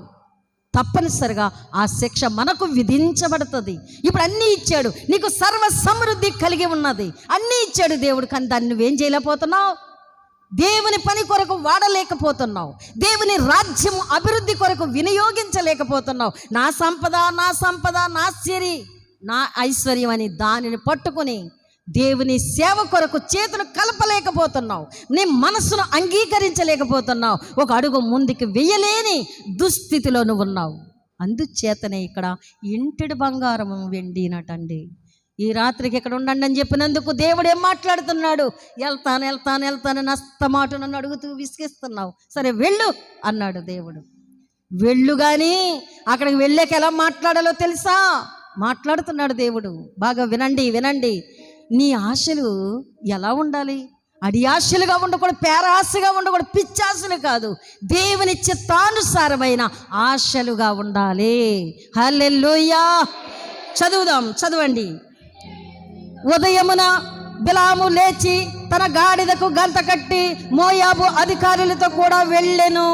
తప్పనిసరిగా ఆ శిక్ష మనకు విధించబడుతుంది. ఇప్పుడు అన్నీ ఇచ్చాడు, నీకు సర్వ సమృద్ధి కలిగి ఉన్నది, అన్నీ ఇచ్చాడు దేవుడు. కానీ దాన్ని నువ్వేం చేయలేకపోతున్నావు? దేవుని పని కొరకు వాడలేకపోతున్నావు, దేవుని రాజ్యం అభివృద్ధి కొరకు వినియోగించలేకపోతున్నావు. నా సంపద, నా సంపద, నా సిరి, నా ఐశ్వర్యం అని దానిని పట్టుకుని దేవుని సేవ కొరకు చేతులు కలపలేకపోతున్నావు, నీ మనసును అంగీకరించలేకపోతున్నావు, ఒక అడుగు ముందుకు వెయ్యలేని దుస్థితిలో నువ్వు ఉన్నావు. అందుచేతనే ఇక్కడ ఇంటిడి బంగారం వెండినటండి. ఈ రాత్రికి ఇక్కడ ఉండండి అని చెప్పినందుకు దేవుడు ఏం మాట్లాడుతున్నాడు? వెళ్తాను వెళ్తాను వెళ్తాను నస్తమాట నన్ను అడుగుతూ విసిగిస్తున్నావు, సరే వెళ్ళు అన్నాడు దేవుడు. వెళ్ళు, కానీ అక్కడికి వెళ్ళాక ఎలా మాట్లాడాలో తెలుసా? మాట్లాడుతున్నాడు దేవుడు. బాగా వినండి వినండి. నీ ఆశలు ఎలా ఉండాలి? అడి ఆశలుగా ఉండకూడదు, పేరాశగా ఉండకూడదు, పిచ్చాశలు కాదు, దేవుని చిత్తానుసారమైన ఆశలుగా ఉండాలి. హల్లెలూయా. చదువుదాం, చదవండి. ఉదయమున బిలాము లేచి తన గాడిదకు గంత కట్టి మోయాబు అధికారులతో కూడా వెళ్ళెను.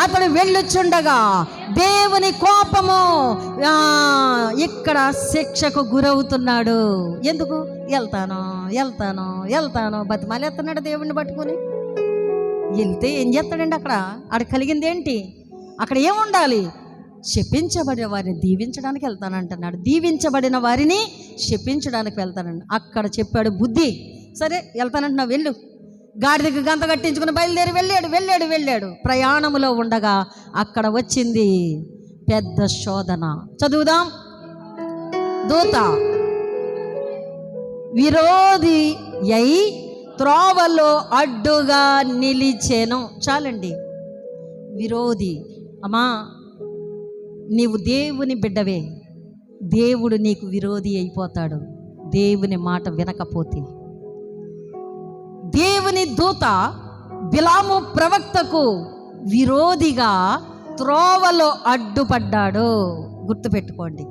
అతడు వెళ్ళుచుండగా దేవుని కోపము ఇక్కడ శిక్షకు గురవుతున్నాడు. ఎందుకు? వెళ్తాను వెళ్తాను వెళ్తాను బతిమాలేస్తున్నాడు దేవుణ్ణి పట్టుకుని. వెళ్తే ఏం చేస్తాడండి? అక్కడ కలిగింది ఏంటి? అక్కడ ఏముండాలి? శపించబడిన వారిని దీవించడానికి వెళ్తానంటున్నాడు. దీవించబడిన వారిని శపించడానికి వెళ్తానండి. అక్కడ చెప్పాడు బుద్ధి. సరే వెళ్తానంటున్నావు, వెళ్ళు. గాడిదకి గంత కట్టించుకుని బయలుదేరి వెళ్ళాడు. ప్రయాణములో ఉండగా అక్కడ వచ్చింది పెద్ద శోధన. చదువుదాం. దూత విరోధి అయి త్రోవలో అడ్డుగా నిలిచెను. చాలండి. విరోధి. అమ్మా, నీవు దేవుని బిడ్డవే, దేవుడు నీకు విరోధి అయిపోతాడు దేవుని మాట వినకపోతే. దేవుని దూత బిలాము ప్రవక్తకు విరోధిగా త్రోవలో అడ్డుపడ్డాడు. గుర్తుపెట్టుకోండి,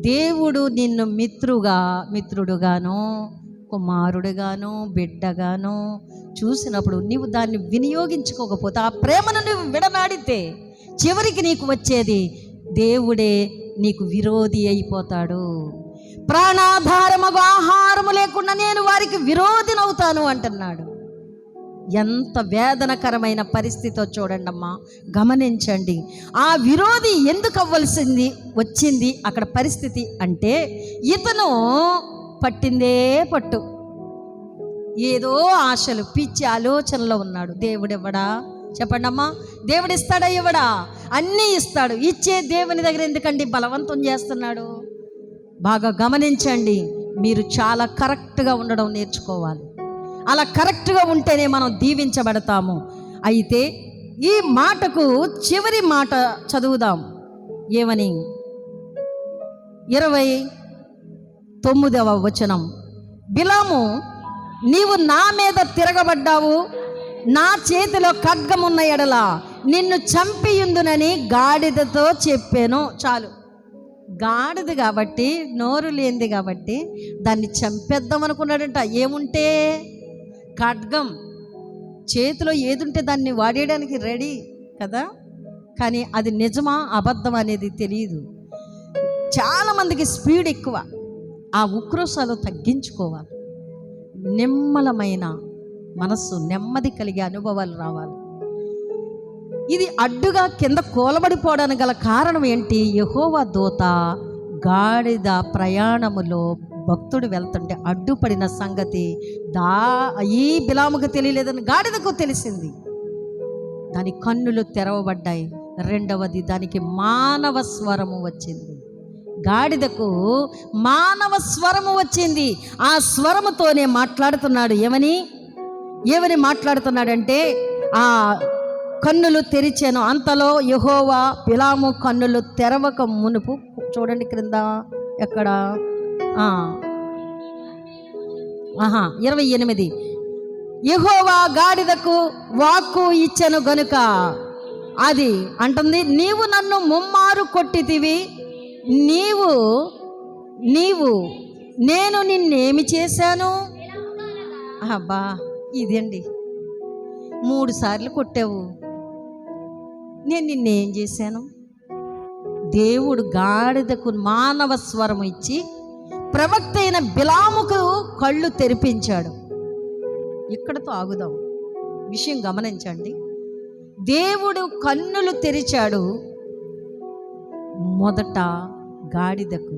దేవుడు నిన్ను మిత్రుడుగాను, కుమారుడుగాను, బిడ్డగాను చూసినప్పుడు నీవు దాన్ని వినియోగించుకోకపోతే, ఆ ప్రేమను నువ్వు విడనాడితే చివరికి నీకు వచ్చేది దేవుడే నీకు విరోధి అయిపోతాడు. ప్రాణాధారమగు ఆహారము లేకుండా నేను వారికి విరోధినవుతాను అంటున్నాడు. ఎంత వేదనకరమైన పరిస్థితితో చూడండి అమ్మా, గమనించండి. ఆ విరోధి ఎందుకు వచ్చింది అక్కడ పరిస్థితి అంటే, ఇతను పట్టిందే పట్టు, ఏదో ఆశలు, పిచ్చి ఆలోచనలో ఉన్నాడు. దేవుడు ఇవ్వడా? చెప్పండి అమ్మా. దేవుడు ఇస్తాడా? ఇవ్వడా? అన్నీ ఇస్తాడు. ఇచ్చే దేవుని దగ్గర ఎందుకండి బలవంతం చేస్తున్నాడు? బాగా గమనించండి. మీరు చాలా కరెక్ట్గా ఉండడం నేర్చుకోవాలి. అలా కరెక్ట్గా ఉంటేనే మనం దీవించబడతాము. అయితే ఈ మాటకు చివరి మాట చదువుదాం. ఏమని? 29వ వచనం. బిలాము, నీవు నా మీద తిరగబడ్డావు, నా చేతిలో ఖడ్గమున్న ఎడల నిన్ను చంపియుందునని గాడిదతో చెప్పాను. చాలు. గాడిద కాబట్టి, నోరు లేనిది కాబట్టి దాన్ని చంపేద్దాం అనుకున్నాడంట. ఏముంటే? ఖడ్గం. చేతిలో ఏదుంటే దాన్ని వాడేయడానికి రెడీ కదా. కానీ అది నిజమా అబద్ధం అనేది తెలియదు. చాలామందికి స్పీడ్ ఎక్కువ. ఆ ఉక్రోషాలు తగ్గించుకోవాలి. నిమ్మలమైన మనస్సు, నెమ్మది కలిగే అనుభవాలు రావాలి. ఇది అడ్డుగా కింద కూలబడిపోవడానికి గల కారణం ఏంటి? యెహోవా దూత గాడిద ప్రయాణములో భక్తుడు వెళ్తుంటే అడ్డుపడిన సంగతి ఈ బిలాముకు తెలియలేదని గాడిదకు తెలిసింది. దాని కన్నులు తెరవబడ్డాయి. రెండవది, దానికి మానవ స్వరము వచ్చింది. గాడిదకు మానవ స్వరము వచ్చింది. ఆ స్వరముతోనే మాట్లాడుతున్నాడు. ఏమని మాట్లాడుతున్నాడంటే, ఆ కన్నులు తెరిచాను. అంతలో యెహోవా బిలాము కన్నులు తెరవక మునుపు, చూడండి క్రింద ఎక్కడ, 28, యెహోవా గాడిదకు వాక్కు ఇచ్చెను గనుక అది అంటుంది, నీవు నన్ను ముమ్మారు కొట్టితివి, నీవు నేను నిన్నేమి చేశాను? అబ్బా ఇదండి 3 సార్లు కొట్టావు, నేను నిన్నేం చేశాను? దేవుడు గాడిదకు మానవ స్వరం ఇచ్చి ప్రవక్త అయిన బిలాముకు కళ్ళు తెరిపించాడు. ఇక్కడతో ఆగుదాం. విషయం గమనించండి. దేవుడు కన్నులు తెరిచాడు మొదట గాడిదకు.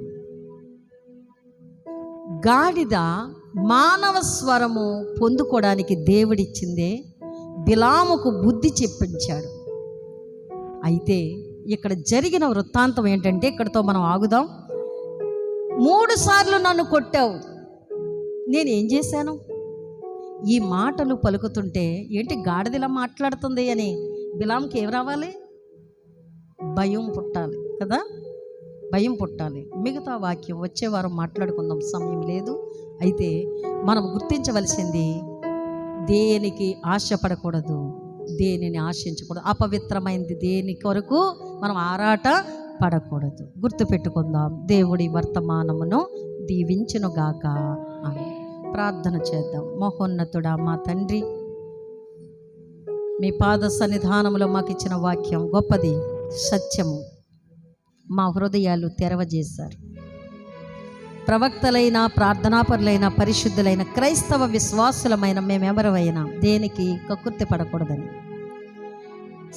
గాడిద మానవ స్వరము పొందుకోవడానికి దేవుడిచ్చిందే బిలాముకు బుద్ధి చెప్పించాడు. అయితే ఇక్కడ జరిగిన వృత్తాంతం ఏంటంటే, ఇక్కడతో మనం ఆగుదాం. 3 సార్లు నన్ను కొట్టావు, నేనేం చేశాను? ఈ మాటలు పలుకుతుంటే ఏంటి గాడిదలా మాట్లాడుతుంది అని బిలాంకి ఏం రావాలి? భయం పుట్టాలి కదా, భయం పుట్టాలి. మిగతా వాక్యం వచ్చే వారం మాట్లాడుకుందాం, సమయం లేదు. అయితే మనం గుర్తించవలసింది, దేనికి ఆశపడకూడదు, దేనిని ఆశించకూడదు, అపవిత్రమైనది దేని కొరకు మనం ఆరాట పడకూడదు. గుర్తుపెట్టుకుందాం. దేవుడి వర్తమానమును దీవించునుగాక. అని ప్రార్థన చేద్దాం. మహోన్నతుడా మా తండ్రి, మీ పాద సన్నిధానంలో మాకు ఇచ్చిన వాక్యం గొప్పది, సత్యము. మా హృదయాలు తెరవజేశారు. ప్రవక్తలైన, ప్రార్థనాపరులైన, పరిశుద్ధులైన క్రైస్తవ విశ్వాసులమైన మేమెవరైనా దేనికి కక్కుర్తి పడకూడదని,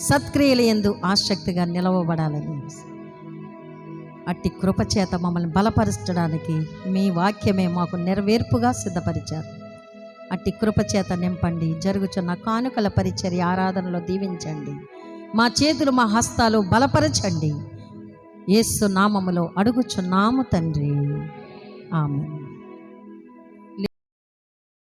సత్క్రియల యందు ఆసక్తిగా నిలవబడాలని, అట్టి కృపచేత మమ్మల్ని బలపరచడానికి మీ వాక్యమే మాకు నెరవేర్పుగా సిద్ధపరిచారు. అట్టి కృపచేత నింపండి. జరుగుచున్న కానుకల పరిచర్య, ఆరాధనలో దీవించండి. మా చేతులు, మా హస్తాలు బలపరచండి. యేసు నామములో అడుగుచున్నాము తండ్రి. ఆమేన్.